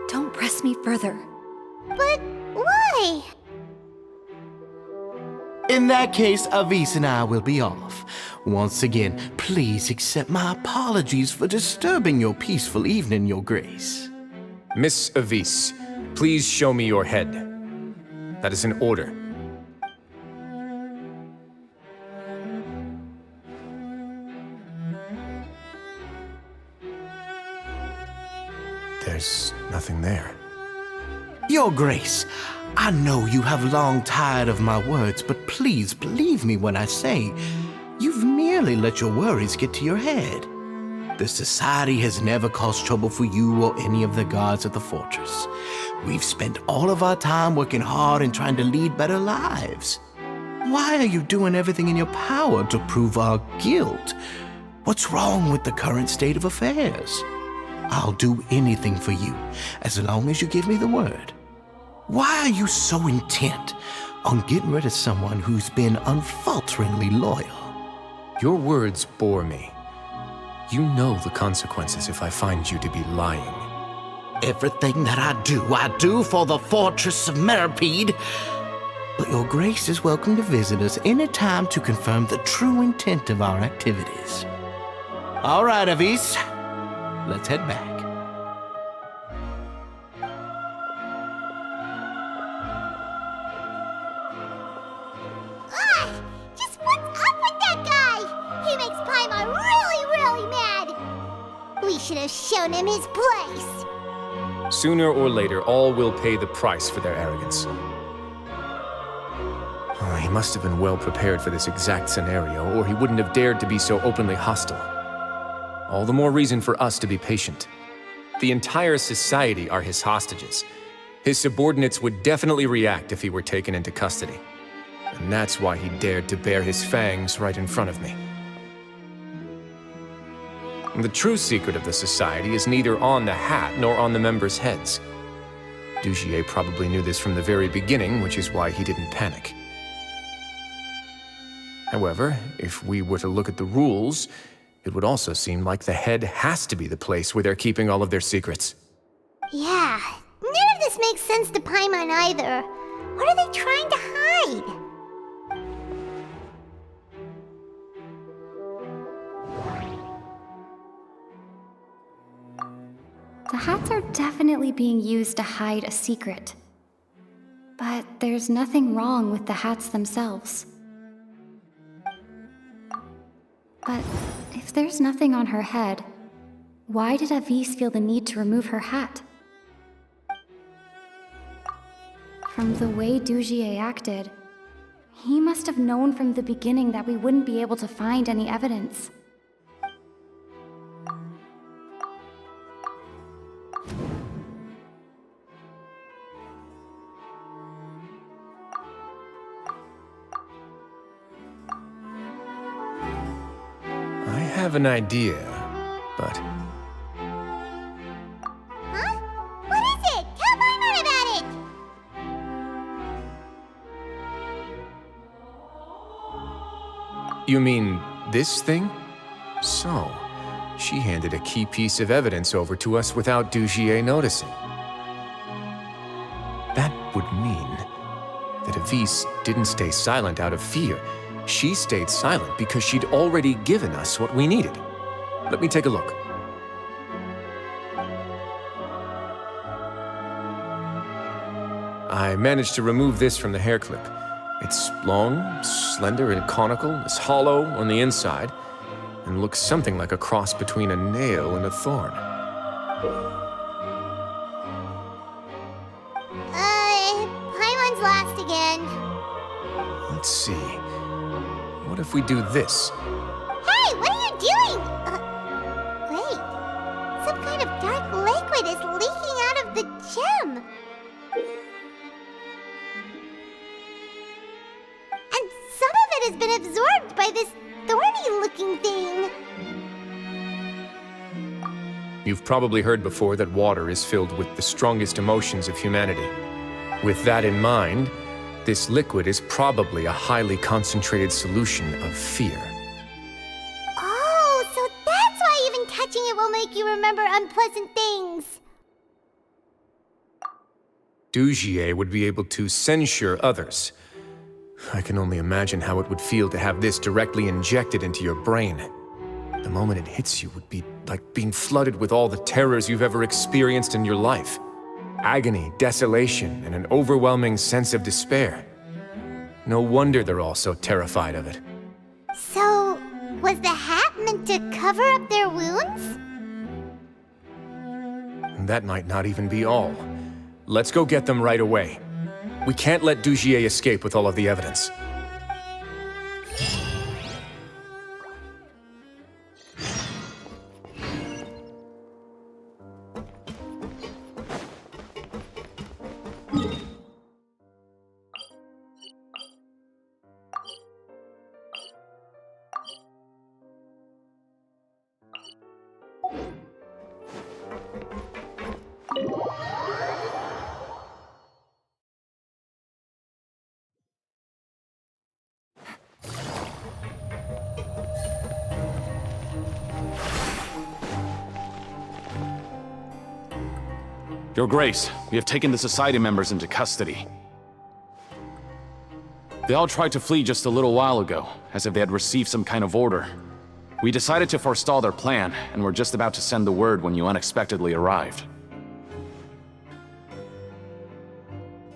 don't press me further. But why? In that case, Avise and I will be off. Once again, please accept my apologies for disturbing your peaceful evening, Your Grace. Miss Avise, please show me your head. That is an order. There's nothing there. Your Grace, I know you have long tired of my words, but please believe me when I say you've merely let your worries get to your head. The Society has never caused trouble for you or any of the guards at the fortress. We've spent all of our time working hard and trying to lead better lives. Why are you doing everything in your power to prove our guilt? What's wrong with the current state of affairs? I'll do anything for you, as long as you give me the word. Why are you so intent on getting rid of someone who's been unfalteringly loyal? Your words bore me. You know the consequences if I find you to be lying. Everything that I do for the Fortress of Meripede. But Your Grace is welcome to visit us any time to confirm the true intent of our activities. All right, Avise. Let's head back. Just what's up with that guy? He makes Paimon really mad. We should have shown him his place. Sooner or later, all will pay the price for their arrogance. Oh, he must have been well prepared for this exact scenario, or he wouldn't have dared to be so openly hostile. All the more reason for us to be patient. The entire society are his hostages. His subordinates would definitely react if he were taken into custody. And that's why he dared to bare his fangs right in front of me. The true secret of the society is neither on the hat nor on the members' heads. Dugier probably knew this from the very beginning, which is why he didn't panic. However, if we were to look at the rules, it would also seem like the head has to be the place where they're keeping all of their secrets. Yeah, none of this makes sense to Paimon either. What are they trying to hide? The hats are definitely being used to hide a secret. But there's nothing wrong with the hats themselves. But if there's nothing on her head, why did Avise feel the need to remove her hat? From the way Dugier acted, he must have known from the beginning that we wouldn't be able to find any evidence. I have an idea, but... Huh? What is it? Tell Paimon about it! You mean this thing? So, she handed a key piece of evidence over to us without Dugier noticing. That would mean that Avise didn't stay silent out of fear. She stayed silent because she'd already given us what we needed. Let me take a look. I managed to remove this from the hair clip. It's long, slender, and conical, is hollow on the inside, and looks something like a cross between a nail and a thorn. Paimon's lost again. Let's see. What if we do this? Hey, what are you doing? Wait. Some kind of dark liquid is leaking out of the gem. And some of it has been absorbed by this thorny-looking thing. You've probably heard before that water is filled with the strongest emotions of humanity. With that in mind, this liquid is probably a highly concentrated solution of fear. Oh, so that's why even touching it will make you remember unpleasant things. Dugier would be able to censure others. I can only imagine how it would feel to have this directly injected into your brain. The moment it hits you would be like being flooded with all the terrors you've ever experienced in your life. Agony, desolation, and an overwhelming sense of despair. No wonder they're all so terrified of it. So, was the hat meant to cover up their wounds? That might not even be all. Let's go get them right away. We can't let Dugier escape with all of the evidence. Your Grace, we have taken the Society members into custody. They all tried to flee just a little while ago, as if they had received some kind of order. We decided to forestall their plan, and were just about to send the word when you unexpectedly arrived.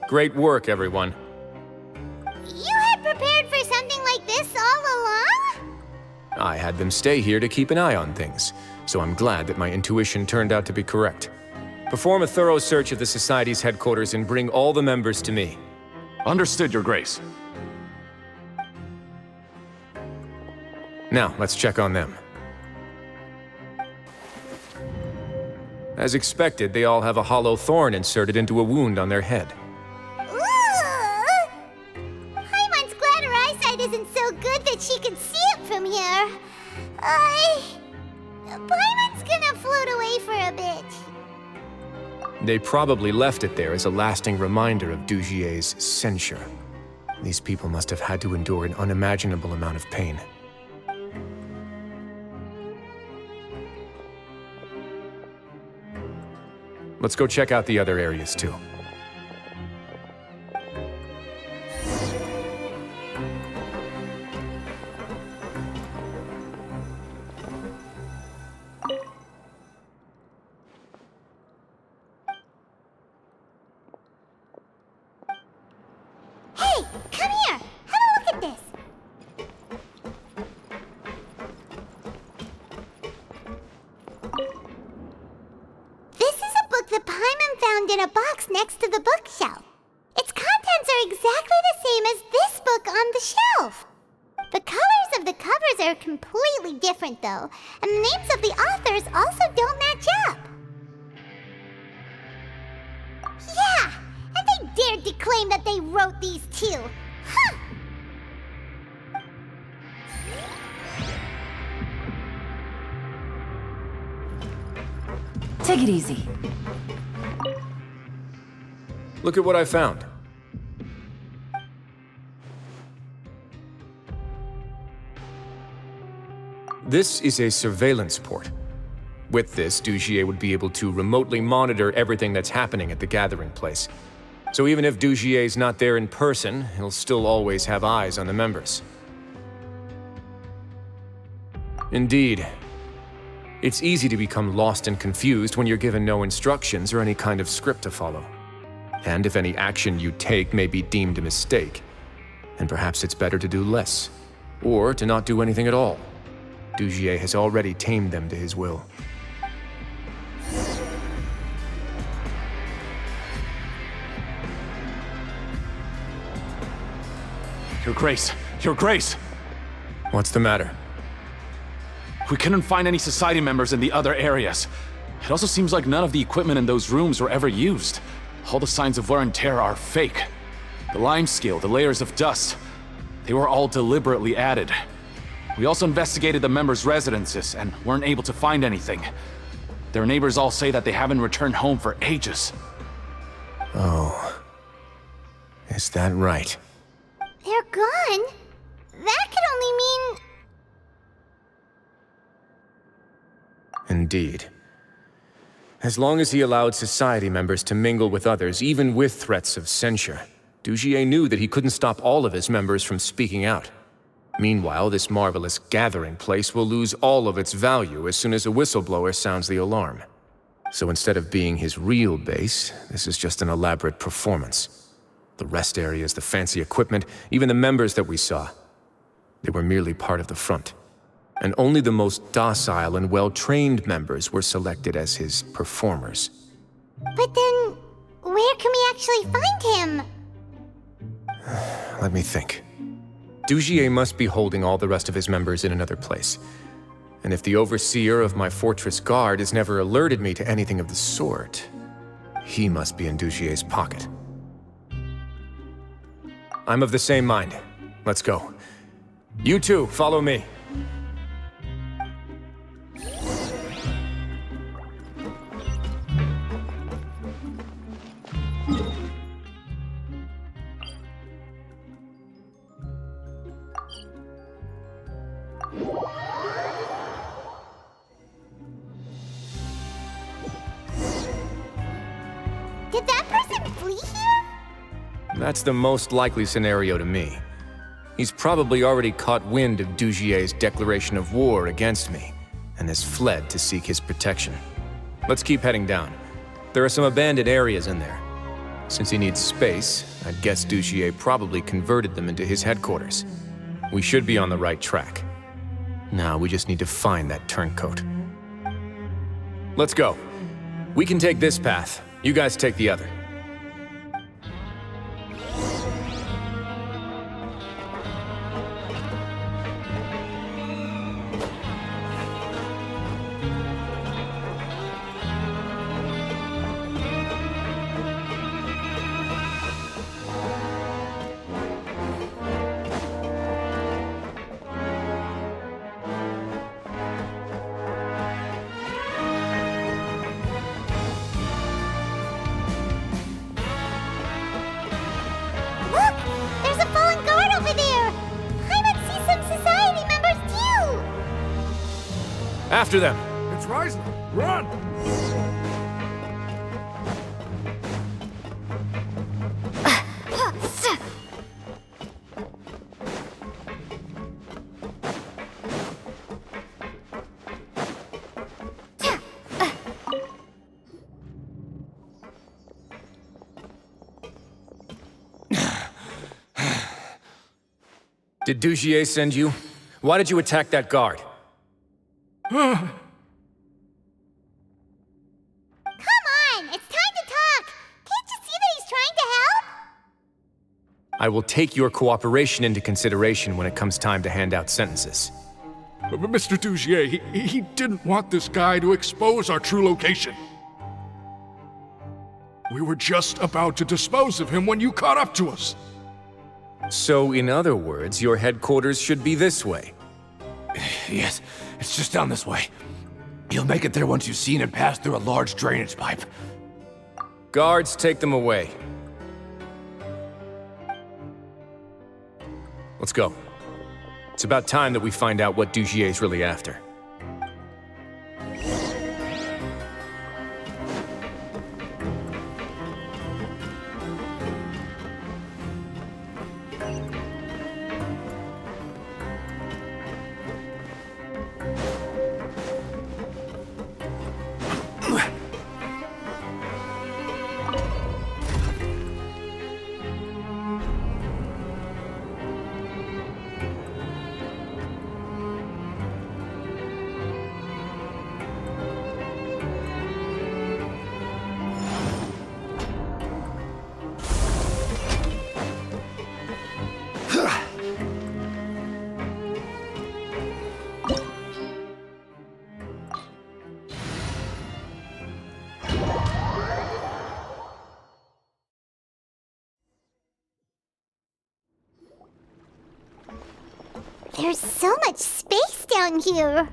Great work, everyone. You had prepared for something like this all along? I had them stay here to keep an eye on things, so I'm glad that my intuition turned out to be correct. Perform a thorough search of the Society's headquarters and bring all the members to me. Understood, Your Grace. Now, let's check on them. As expected, they all have a hollow thorn inserted into a wound on their head. Paimon's glad her eyesight isn't so good that she can see it from here. Paimon's gonna float away for a bit. They probably left it there as a lasting reminder of Dugier's censure. These people must have had to endure an unimaginable amount of pain. Let's go check out the other areas, too. Hey, come here! Have a look at this! This is a book that Paimon found in a box next to the bookshelf. Its contents are exactly the same as this book on the shelf. The colors of the covers are completely different, though, and the names of the authors also don't match up. Yeah, and they dared to claim that they wrote these too. Huh! Take it easy. Look at what I found. This is a surveillance port. With this, Dugier would be able to remotely monitor everything that's happening at the gathering place. So even if Dugier's not there in person, he'll still always have eyes on the members. Indeed. It's easy to become lost and confused when you're given no instructions or any kind of script to follow. And if any action you take may be deemed a mistake, then perhaps it's better to do less, or to not do anything at all. Dugier has already tamed them to his will. Your Grace! Your Grace! What's the matter? We couldn't find any Society members in the other areas. It also seems like none of the equipment in those rooms were ever used. All the signs of wear and tear are fake. The lime scale, the layers of dust, they were all deliberately added. We also investigated the members' residences and weren't able to find anything. Their neighbors all say that they haven't returned home for ages. Oh. Is that right? They're gone? That could only mean... Indeed. As long as he allowed Society members to mingle with others, even with threats of censure, Dugier knew that he couldn't stop all of his members from speaking out. Meanwhile, this marvelous gathering place will lose all of its value as soon as a whistleblower sounds the alarm. So instead of being his real base, this is just an elaborate performance. The rest areas, the fancy equipment, even the members that we saw, they were merely part of the front. And only the most docile and well-trained members were selected as his performers. But then, where can we actually find him? Let me think. Dugier must be holding all the rest of his members in another place. And if the overseer of my fortress guard has never alerted me to anything of the sort, he must be in Dugier's pocket. I'm of the same mind. Let's go. You two, follow me. Did that person flee here? That's the most likely scenario to me. He's probably already caught wind of Dugier's declaration of war against me, and has fled to seek his protection. Let's keep heading down. There are some abandoned areas in there. Since he needs space, I'd guess Dugier probably converted them into his headquarters. We should be on the right track. Now we just need to find that turncoat. Let's go. We can take this path. You guys take the other. Look! There's a fallen guard over there! I might see some Society members too! After them! It's Wriothesley! Run! Did Dugier send you? Why did you attack that guard? Come on! It's time to talk! Can't you see that he's trying to help? I will take your cooperation into consideration when it comes time to hand out sentences. But Mr. Dugier, he didn't want this guy to expose our true location. We were just about to dispose of him when you caught up to us. So, in other words, your headquarters should be this way. Yes, it's just down this way. You'll make it there once you've seen him pass through a large drainage pipe. Guards, take them away. Let's go. It's about time that we find out what Dugier's really after. There's so much space down here.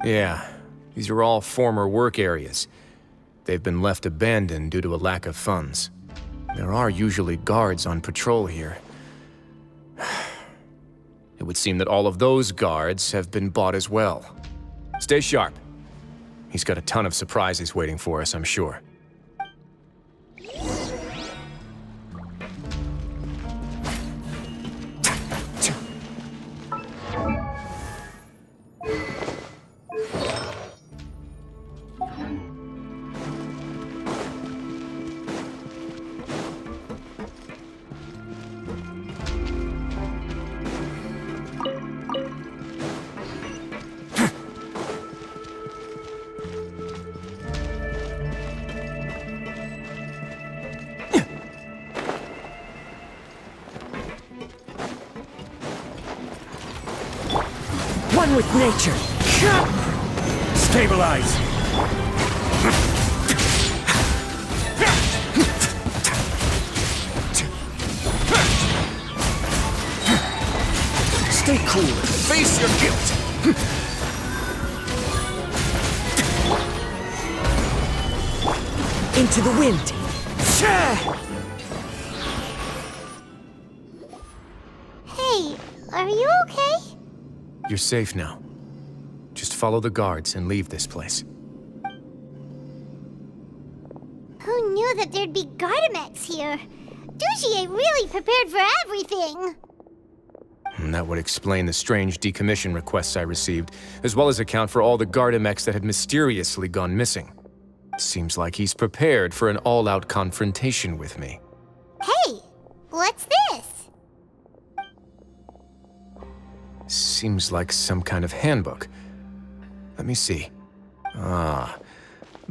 Yeah, these are all former work areas. They've been left abandoned due to a lack of funds. There are usually guards on patrol here. It would seem that all of those guards have been bought as well. Stay sharp. He's got a ton of surprises waiting for us, I'm sure. One with nature. Stabilize. Stay cool and face your guilt. Into the wind. Hey, are you okay? You're safe now. Just follow the guards and leave this place. Who knew that there'd be Gardamex here? Dugier really prepared for everything. And that would explain the strange decommission requests I received, as well as account for all the Gardamex that had mysteriously gone missing. Seems like he's prepared for an all-out confrontation with me. Hey, what's this? Seems like some kind of handbook. Let me see. Ah,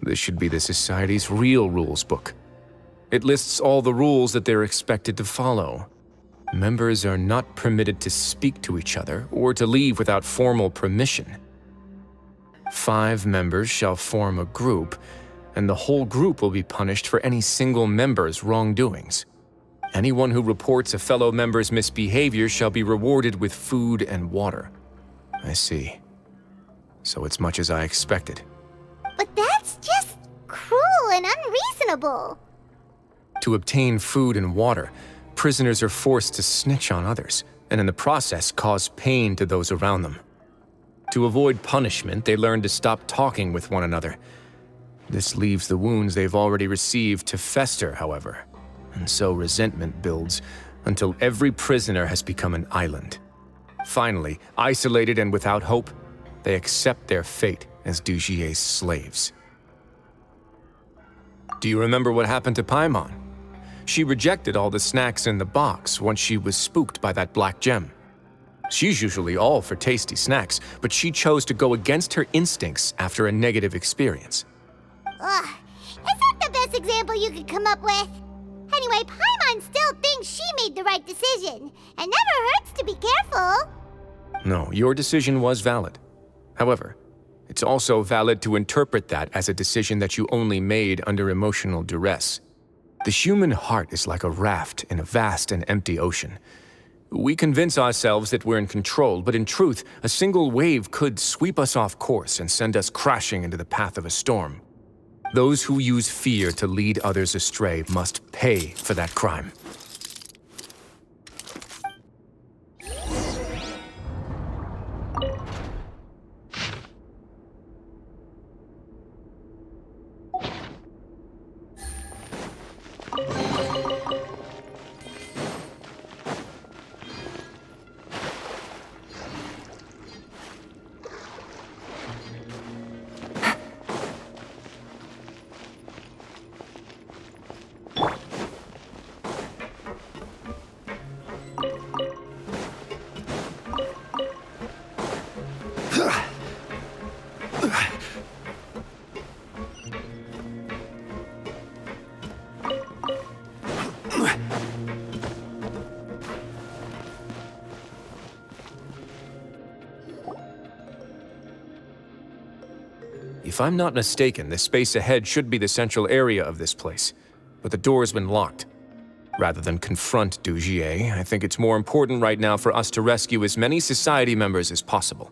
this should be the Society's real rules book. It lists all the rules that they're expected to follow. Members are not permitted to speak to each other or to leave without formal permission. 5 members shall form a group, and the whole group will be punished for any single member's wrongdoings. Anyone who reports a fellow member's misbehavior shall be rewarded with food and water. I see. So it's much as I expected. But that's just cruel and unreasonable. To obtain food and water, prisoners are forced to snitch on others, and in the process cause pain to those around them. To avoid punishment, they learn to stop talking with one another. This leaves the wounds they've already received to fester, however. And so resentment builds until every prisoner has become an island. Finally, isolated and without hope, they accept their fate as Dugier's slaves. Do you remember what happened to Paimon? She rejected all the snacks in the box once she was spooked by that black gem. She's usually all for tasty snacks, but she chose to go against her instincts after a negative experience. Ugh, is that the best example you could come up with? Anyway, Paimon still thinks she made the right decision. It never hurts to be careful. No, your decision was valid. However, it's also valid to interpret that as a decision that you only made under emotional duress. The human heart is like a raft in a vast and empty ocean. We convince ourselves that we're in control, but in truth, a single wave could sweep us off course and send us crashing into the path of a storm. Those who use fear to lead others astray must pay for that crime. If I'm not mistaken, the space ahead should be the central area of this place, but the door's been locked. Rather than confront Dugier, I think it's more important right now for us to rescue as many society members as possible.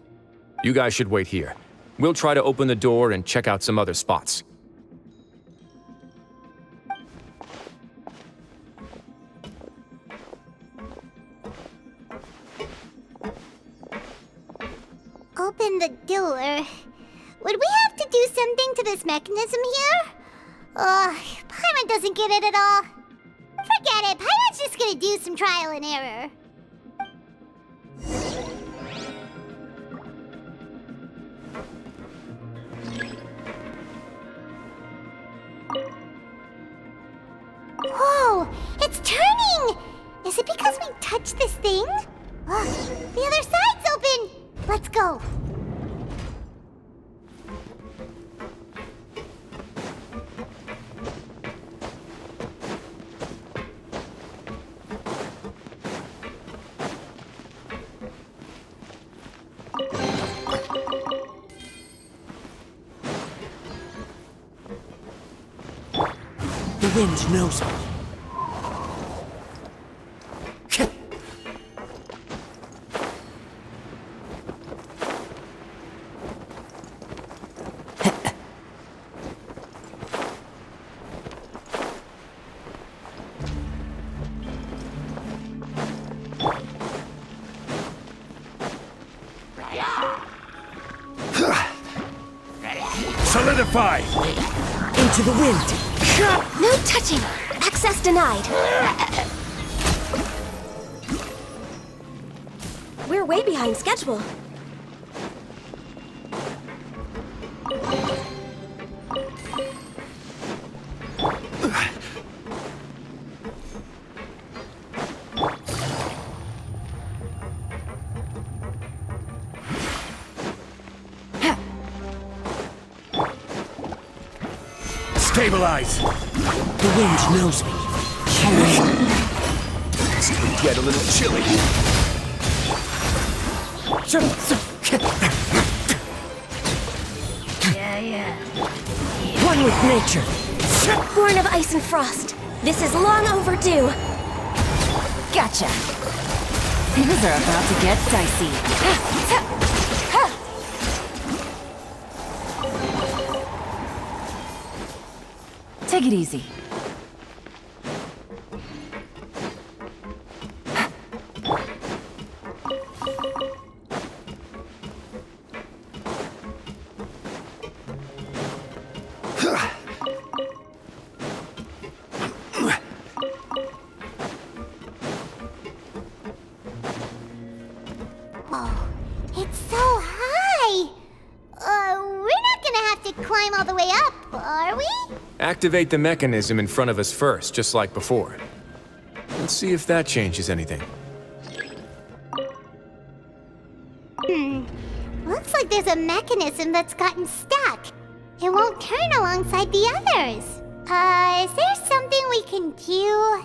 You guys should wait here. We'll try to open the door and check out some other spots. Open the door. Would we have to do something to this mechanism here? Paimon doesn't get it at all. Forget it, Paimon's just gonna do some trial and error. Whoa, it's turning! Is it because we touched this thing? Look, the other side's open! Let's go. The wind knows me. Solidify! Into the wind. No touching! Access denied! We're way behind schedule. Stabilize! The wind knows me. This could get a little chilly. Yeah. One with nature. Born of ice and frost. This is long overdue. Gotcha. Things are about to get dicey. Take it easy. Oh, it's so high! We're not gonna have to climb all the way up, are we? Activate the mechanism in front of us first, just like before. Let's see if that changes anything. Looks like there's a mechanism that's gotten stuck. It won't turn alongside the others. Is there something we can do?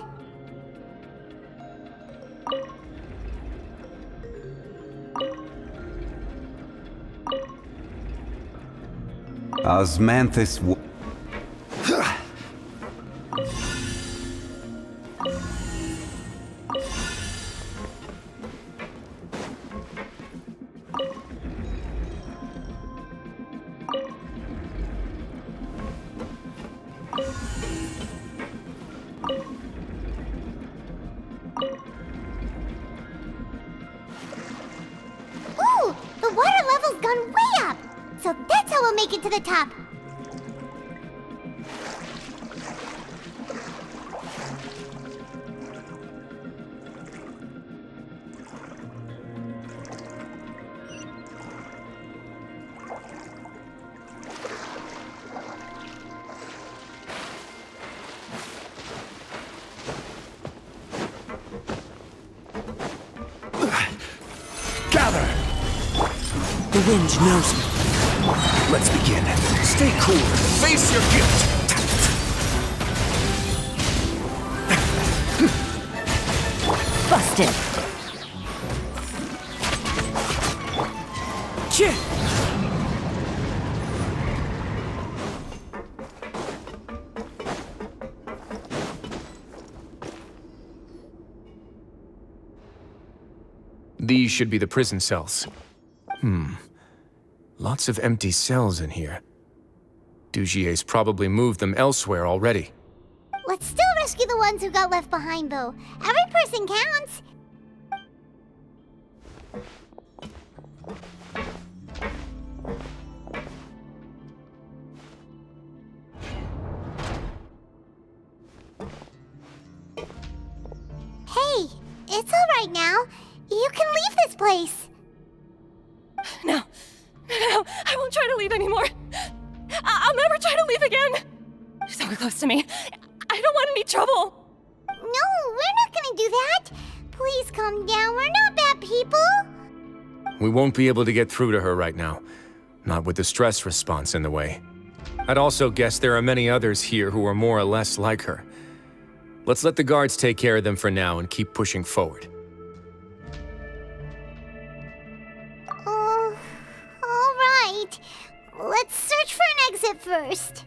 Osmanthus. Ooh, the water level's gone way up. So that's how we'll make it to the top. Gather! The wind knows me. Let's begin. Stay cool. Face your guilt. Busted. These should be the prison cells. Lots of empty cells in here. Dugier's probably moved them elsewhere already. Let's still rescue the ones who got left behind, though. Every person counts. Hey, it's all right now. You can leave this place. No, I won't try to leave anymore. I'll never try to leave again. So close to me. I don't want any trouble. No, we're not gonna do that. Please calm down. We're not bad people. We won't be able to get through to her right now. Not with the stress response in the way. I'd also guess there are many others here who are more or less like her. Let's let the guards take care of them for now and keep pushing forward. Oh, all right. Let's search for an exit first.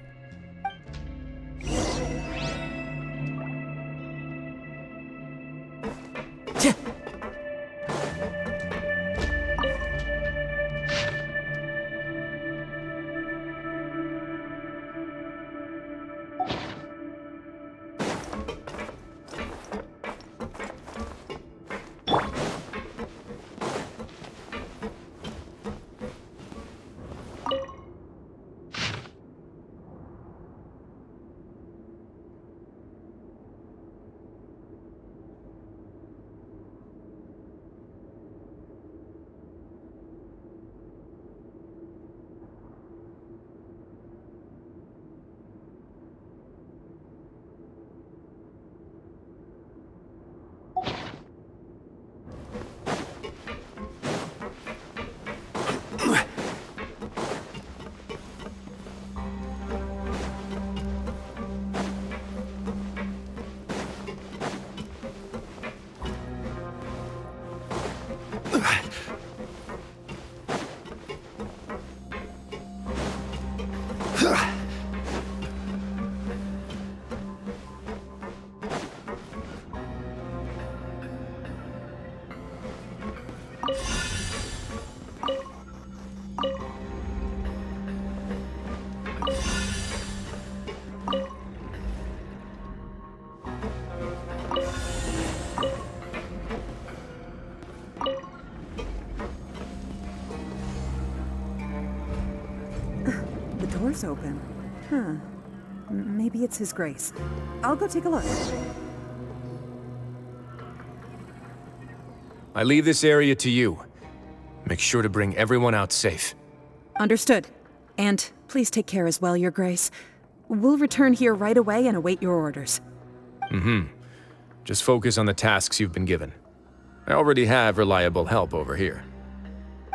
The door's open. Huh. Maybe it's His Grace. I'll go take a look. I leave this area to you. Make sure to bring everyone out safe. Understood. And please take care as well, Your Grace. We'll return here right away and await your orders. Just focus on the tasks you've been given. I already have reliable help over here.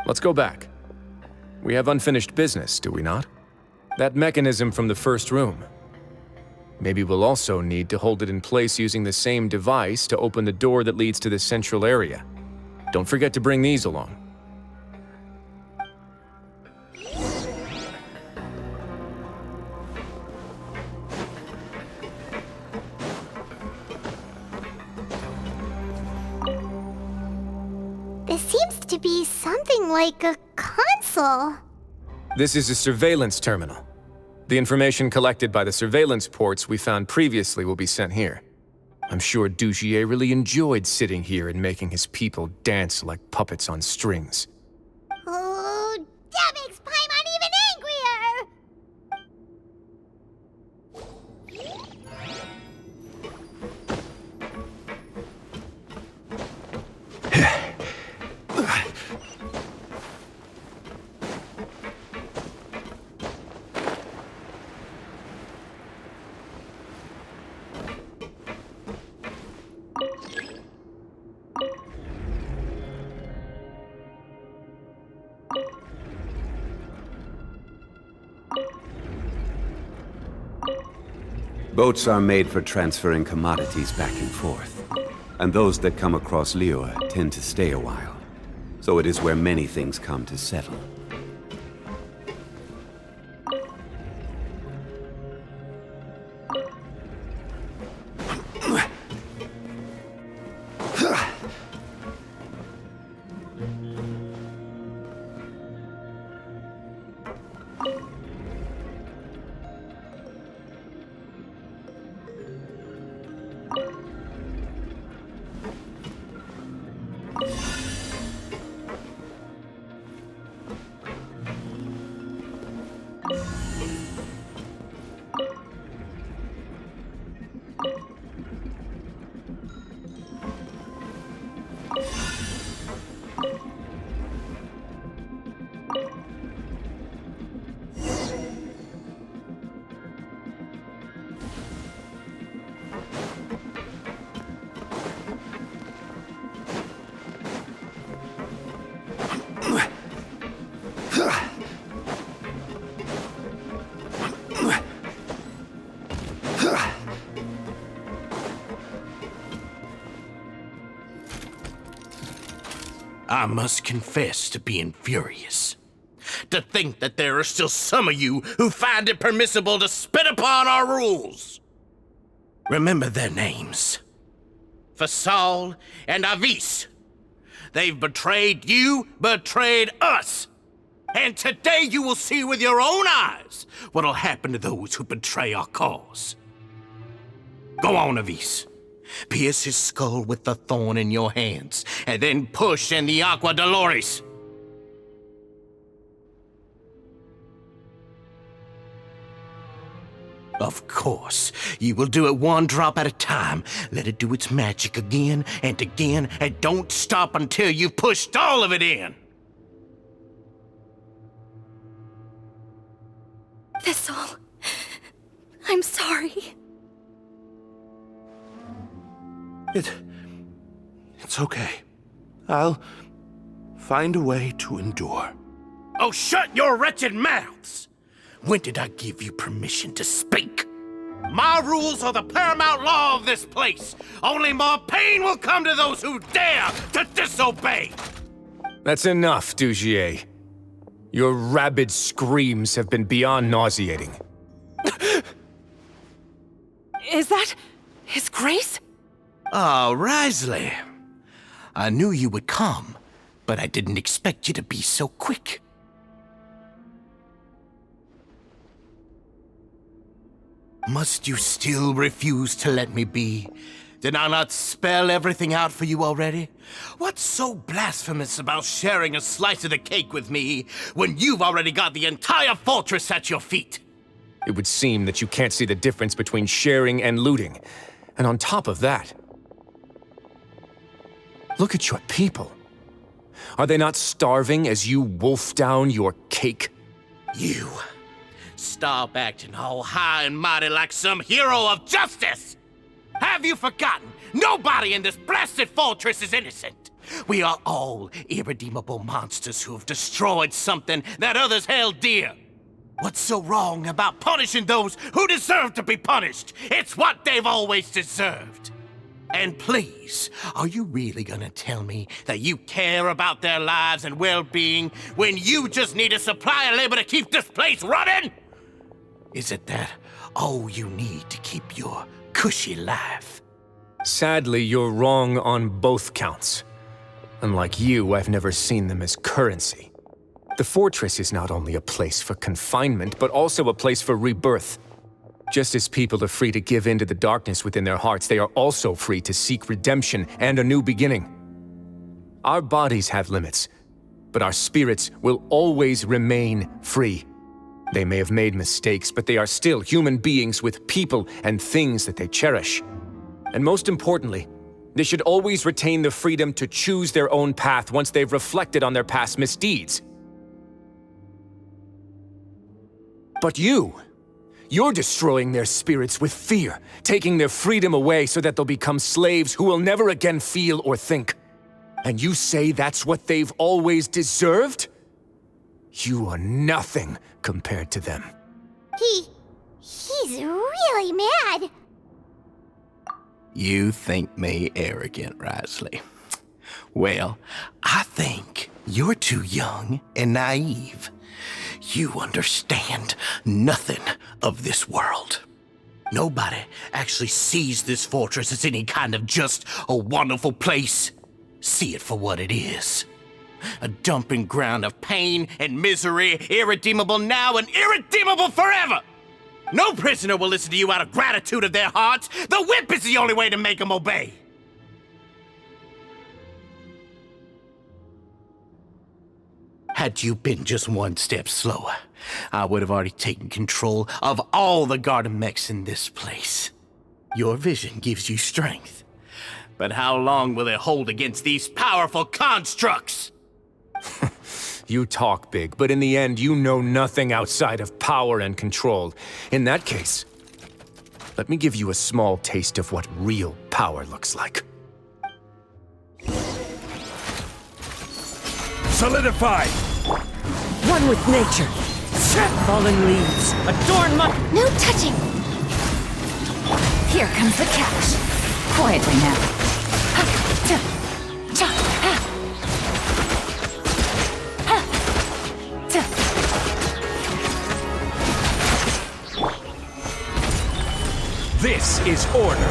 Let's go back. We have unfinished business, do we not? That mechanism from the first room. Maybe we'll also need to hold it in place using the same device to open the door that leads to the central area. Don't forget to bring these along. This seems to be something like a console. This is a surveillance terminal. The information collected by the surveillance ports we found previously will be sent here. I'm sure Dugier really enjoyed sitting here and making his people dance like puppets on strings. Oh, that makes Paimon even angrier! Boats are made for transferring commodities back and forth. And those that come across Liyue tend to stay a while. So it is where many things come to settle. I must confess to being furious. To think that there are still some of you who find it permissible to spit upon our rules. Remember their names. Fasal and Avis. They've betrayed you, betrayed us. And today you will see with your own eyes what'll happen to those who betray our cause. Go on, Avis. Pierce his skull with the thorn in your hands, and then push in the Aqua Dolores. Of course, you will do it one drop at a time. Let it do its magic again, and don't stop until you've pushed all of it in. Thistle, I'm sorry. It's okay. I'll find a way to endure. Oh, shut your wretched mouths! When did I give you permission to speak? My rules are the paramount law of this place. Only more pain will come to those who dare to disobey. That's enough, Dugier. Your rabid screams have been beyond nauseating. Is that His Grace? Oh, Wriothesley. I knew you would come, but I didn't expect you to be so quick. Must you still refuse to let me be? Did I not spell everything out for you already? What's so blasphemous about sharing a slice of the cake with me when you've already got the entire fortress at your feet? It would seem that you can't see the difference between sharing and looting. And on top of that, look at your people. Are they not starving as you wolf down your cake? You stop acting all high and mighty like some hero of justice! Have you forgotten? Nobody in this blasted fortress is innocent. We are all irredeemable monsters who have destroyed something that others held dear. What's so wrong about punishing those who deserve to be punished? It's what they've always deserved. And please, are you really gonna tell me that you care about their lives and well-being when you just need a supply of labor to keep this place running? Is it that all you need to keep your cushy life? Sadly, you're wrong on both counts. Unlike you, I've never seen them as currency. The fortress is not only a place for confinement, but also a place for rebirth. Just as people are free to give in to the darkness within their hearts, they are also free to seek redemption and a new beginning. Our bodies have limits, but our spirits will always remain free. They may have made mistakes, but they are still human beings with people and things that they cherish. And most importantly, they should always retain the freedom to choose their own path once they've reflected on their past misdeeds. But you're destroying their spirits with fear, taking their freedom away so that they'll become slaves who will never again feel or think. And you say that's what they've always deserved? You are nothing compared to them. He's really mad. You think me arrogant, Wriothesley? Well, I think you're too young and naive. You understand nothing of this world. Nobody actually sees this fortress as any kind of just a wonderful place. See it for what it is. A dumping ground of pain and misery, irredeemable now and irredeemable forever! No prisoner will listen to you out of gratitude of their hearts. The whip is the only way to make them obey. Had you been just one step slower, I would have already taken control of all the garden mechs in this place. Your vision gives you strength. But how long will it hold against these powerful constructs? You talk big, but in the end, you know nothing outside of power and control. In that case, let me give you a small taste of what real power looks like. Solidify! One with nature. Fallen leaves. Adorn my... No touching! Here comes the catch. Quietly now. This is order.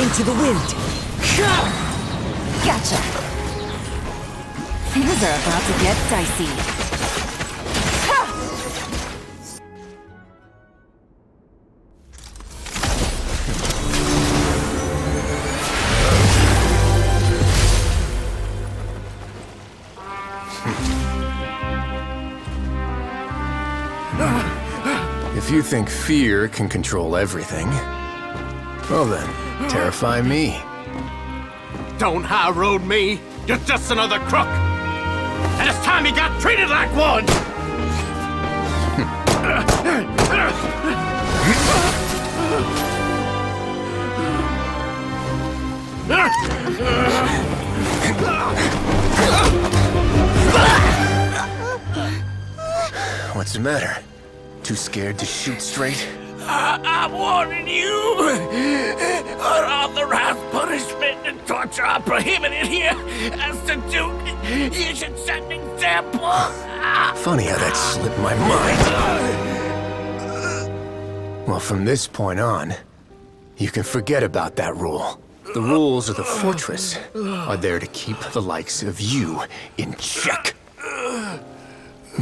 Into the wind. Gotcha. Things are about to get dicey. If you think fear can control everything, well then, terrify me. Don't high road me. You're just another crook. And it's time you got treated like one. What's the matter? Too scared to shoot straight? I'm warning you! Unauthorized punishment and torture are prohibited here. As the Duke, you should set an example. Funny how that slipped my mind. Well, from this point on, you can forget about that rule. The rules of the fortress are there to keep the likes of you in check.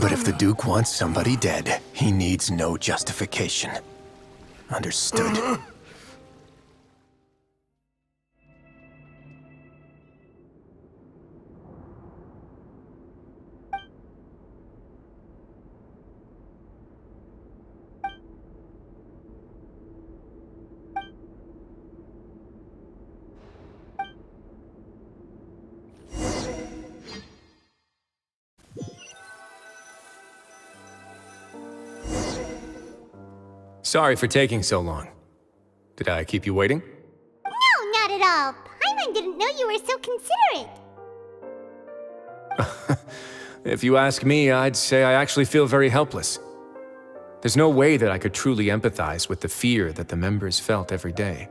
But if the Duke wants somebody dead, he needs no justification. Understood? Sorry for taking so long. Did I keep you waiting? No, not at all. Paimon didn't know you were so considerate. If you ask me, I'd say I actually feel very helpless. There's no way that I could truly empathize with the fear that the members felt every day.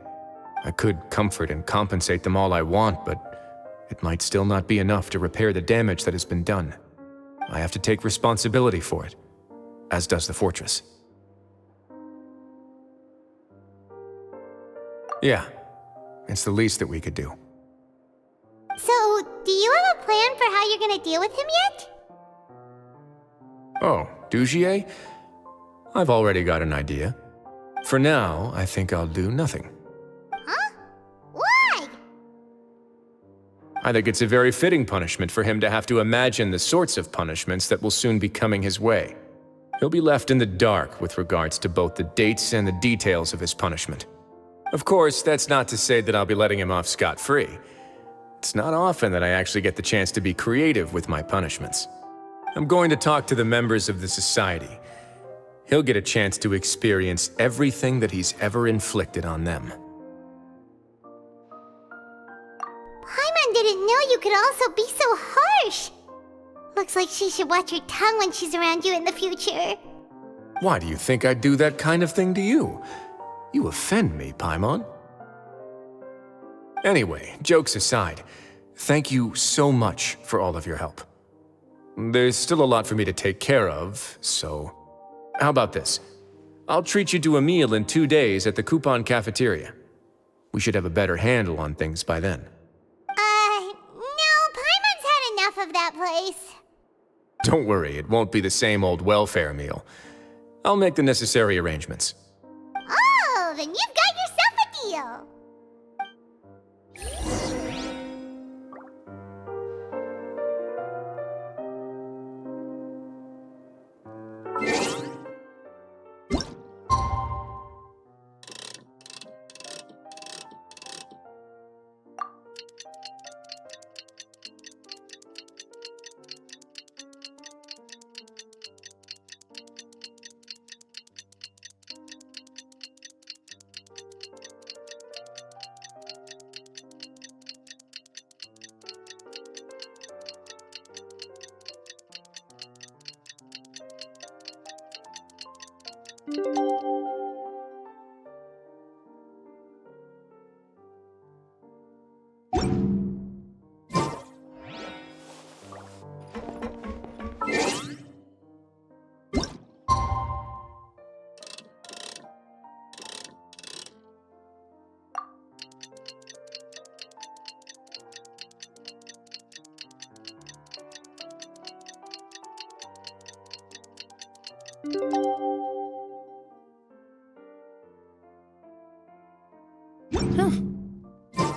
I could comfort and compensate them all I want, but it might still not be enough to repair the damage that has been done. I have to take responsibility for it, as does the fortress. Yeah, it's the least that we could do. So, do you have a plan for how you're gonna deal with him yet? Oh, Dugier? I've already got an idea. For now, I think I'll do nothing. Huh? Why? I think it's a very fitting punishment for him to have to imagine the sorts of punishments that will soon be coming his way. He'll be left in the dark with regards to both the dates and the details of his punishment. Of course, that's not to say that I'll be letting him off scot-free. It's not often that I actually get the chance to be creative with my punishments. I'm going to talk to the members of the society. He'll get a chance to experience everything that he's ever inflicted on them. Paimon didn't know you could also be so harsh. Looks like she should watch her tongue when she's around you in the future. Why do you think I'd do that kind of thing to you? You offend me, Paimon. Anyway, jokes aside, thank you so much for all of your help. There's still a lot for me to take care of, so... How about this? I'll treat you to a meal in 2 days at the Coupon Cafeteria. We should have a better handle on things by then. No, Paimon's had enough of that place. Don't worry, it won't be the same old welfare meal. I'll make the necessary arrangements. Oh, then you've got yourself a deal.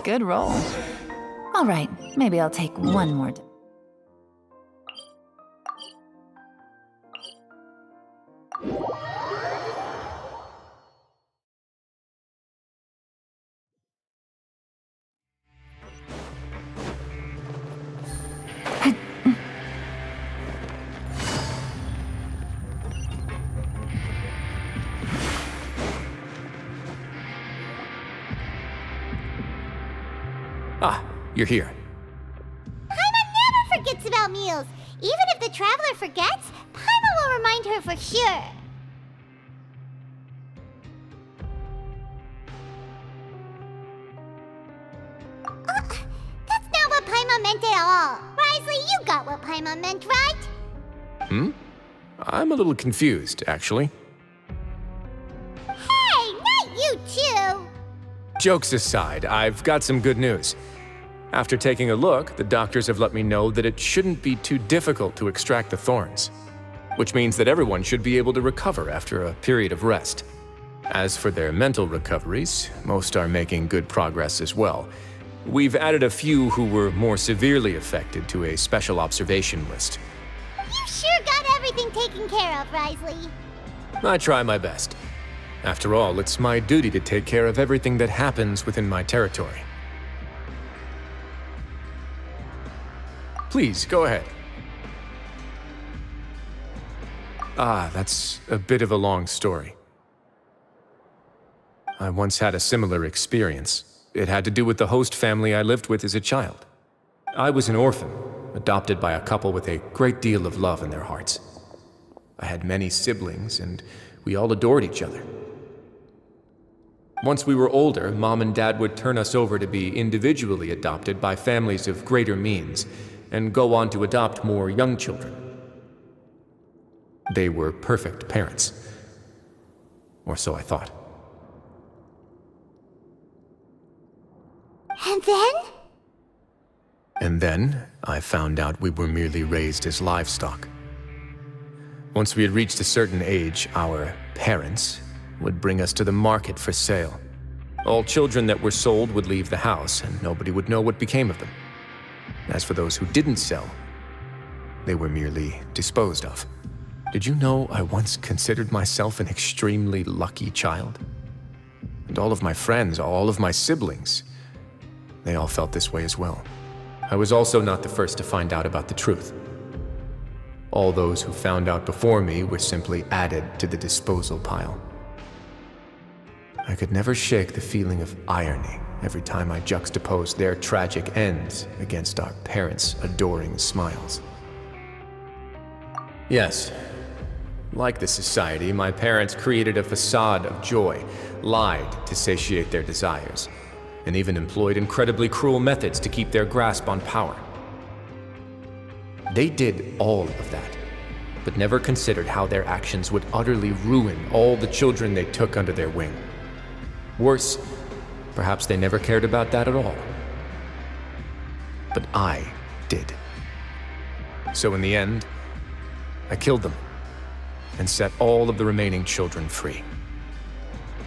Good roll. All right, maybe I'll take one more. Ah, you're here. Paimon never forgets about meals. Even if the traveler forgets, Paimon will remind her for sure. That's not what Paimon meant at all. Wriothesley, you got what Paimon meant, right? I'm a little confused, actually. Hey, not you too! Jokes aside, I've got some good news. After taking a look, the doctors have let me know that it shouldn't be too difficult to extract the thorns, which means that everyone should be able to recover after a period of rest. As for their mental recoveries, most are making good progress as well. We've added a few who were more severely affected to a special observation list. You sure got everything taken care of, Wriothesley. I try my best. After all, it's my duty to take care of everything that happens within my territory. Please, go ahead. Ah, that's a bit of a long story. I once had a similar experience. It had to do with the host family I lived with as a child. I was an orphan, adopted by a couple with a great deal of love in their hearts. I had many siblings, and we all adored each other. Once we were older, Mom and Dad would turn us over to be individually adopted by families of greater means, and go on to adopt more young children. They were perfect parents. Or so I thought. And then? And then, I found out we were merely raised as livestock. Once we had reached a certain age, our parents would bring us to the market for sale. All children that were sold would leave the house, and nobody would know what became of them. As for those who didn't sell, they were merely disposed of. Did you know I once considered myself an extremely lucky child? And all of my friends, all of my siblings, they all felt this way as well. I was also not the first to find out about the truth. All those who found out before me were simply added to the disposal pile. I could never shake the feeling of irony every time I juxtaposed their tragic ends against our parents' adoring smiles. Yes, like the society, my parents created a facade of joy, lied to satiate their desires, and even employed incredibly cruel methods to keep their grasp on power. They did all of that, but never considered how their actions would utterly ruin all the children they took under their wing. Worse, perhaps they never cared about that at all. But I did. So in the end, I killed them and set all of the remaining children free.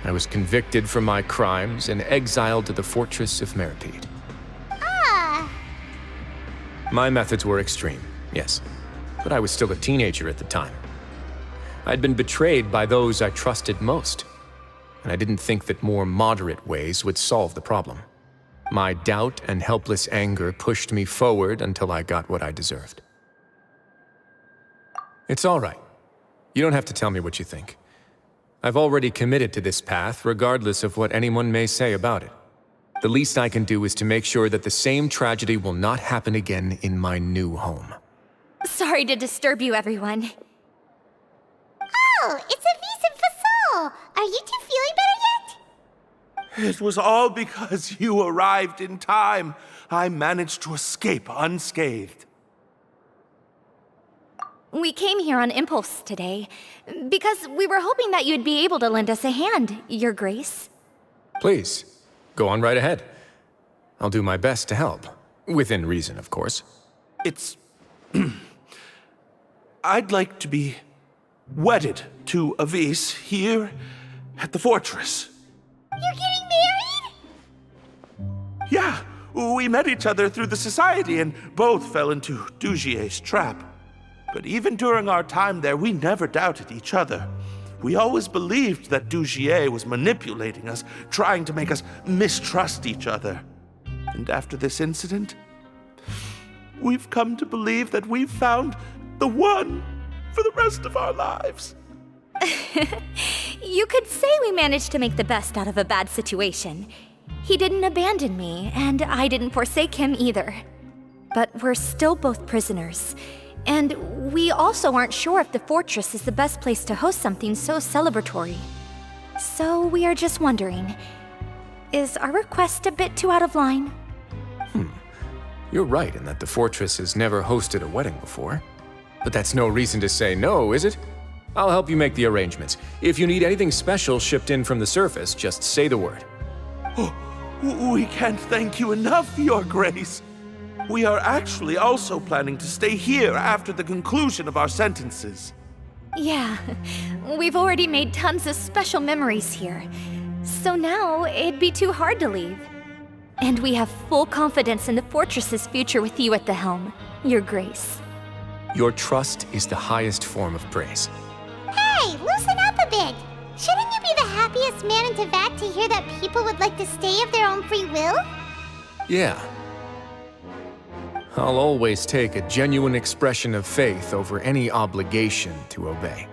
I was convicted for my crimes and exiled to the fortress of Meripede. Ah! My methods were extreme, yes, but I was still a teenager at the time. I'd been betrayed by those I trusted most, and I didn't think that more moderate ways would solve the problem. My doubt and helpless anger pushed me forward until I got what I deserved. It's all right. You don't have to tell me what you think. I've already committed to this path, regardless of what anyone may say about it. The least I can do is to make sure that the same tragedy will not happen again in my new home. Sorry to disturb you, everyone. Oh, it's a vis and fasol. Are you two feeling better yet? It was all because you arrived in time. I managed to escape unscathed. We came here on impulse today, because we were hoping that you'd be able to lend us a hand, Your Grace. Please, go on right ahead. I'll do my best to help. Within reason, of course. It's... I'd like to be wedded to Avis here at the fortress. You're getting married? Yeah, we met each other through the society and both fell into Dugier's trap. But even during our time there, we never doubted each other. We always believed that Dugier was manipulating us, trying to make us mistrust each other. And after this incident, we've come to believe that we've found the one for the rest of our lives. You could say we managed to make the best out of a bad situation. He didn't abandon me, and I didn't forsake him either. But we're still both prisoners. And we also aren't sure if the fortress is the best place to host something so celebratory. So we are just wondering, is our request a bit too out of line? You're right in that the fortress has never hosted a wedding before. But that's no reason to say no, is it? I'll help you make the arrangements. If you need anything special shipped in from the surface, just say the word. Oh, we can't thank you enough, Your Grace. We are actually also planning to stay here after the conclusion of our sentences. Yeah, we've already made tons of special memories here. So now it'd be too hard to leave. And we have full confidence in the fortress's future with you at the helm, Your Grace. Your trust is the highest form of praise. Hey, loosen up a bit. Shouldn't you be the happiest man in Teyvat to hear that people would like to stay of their own free will? Yeah. I'll always take a genuine expression of faith over any obligation to obey.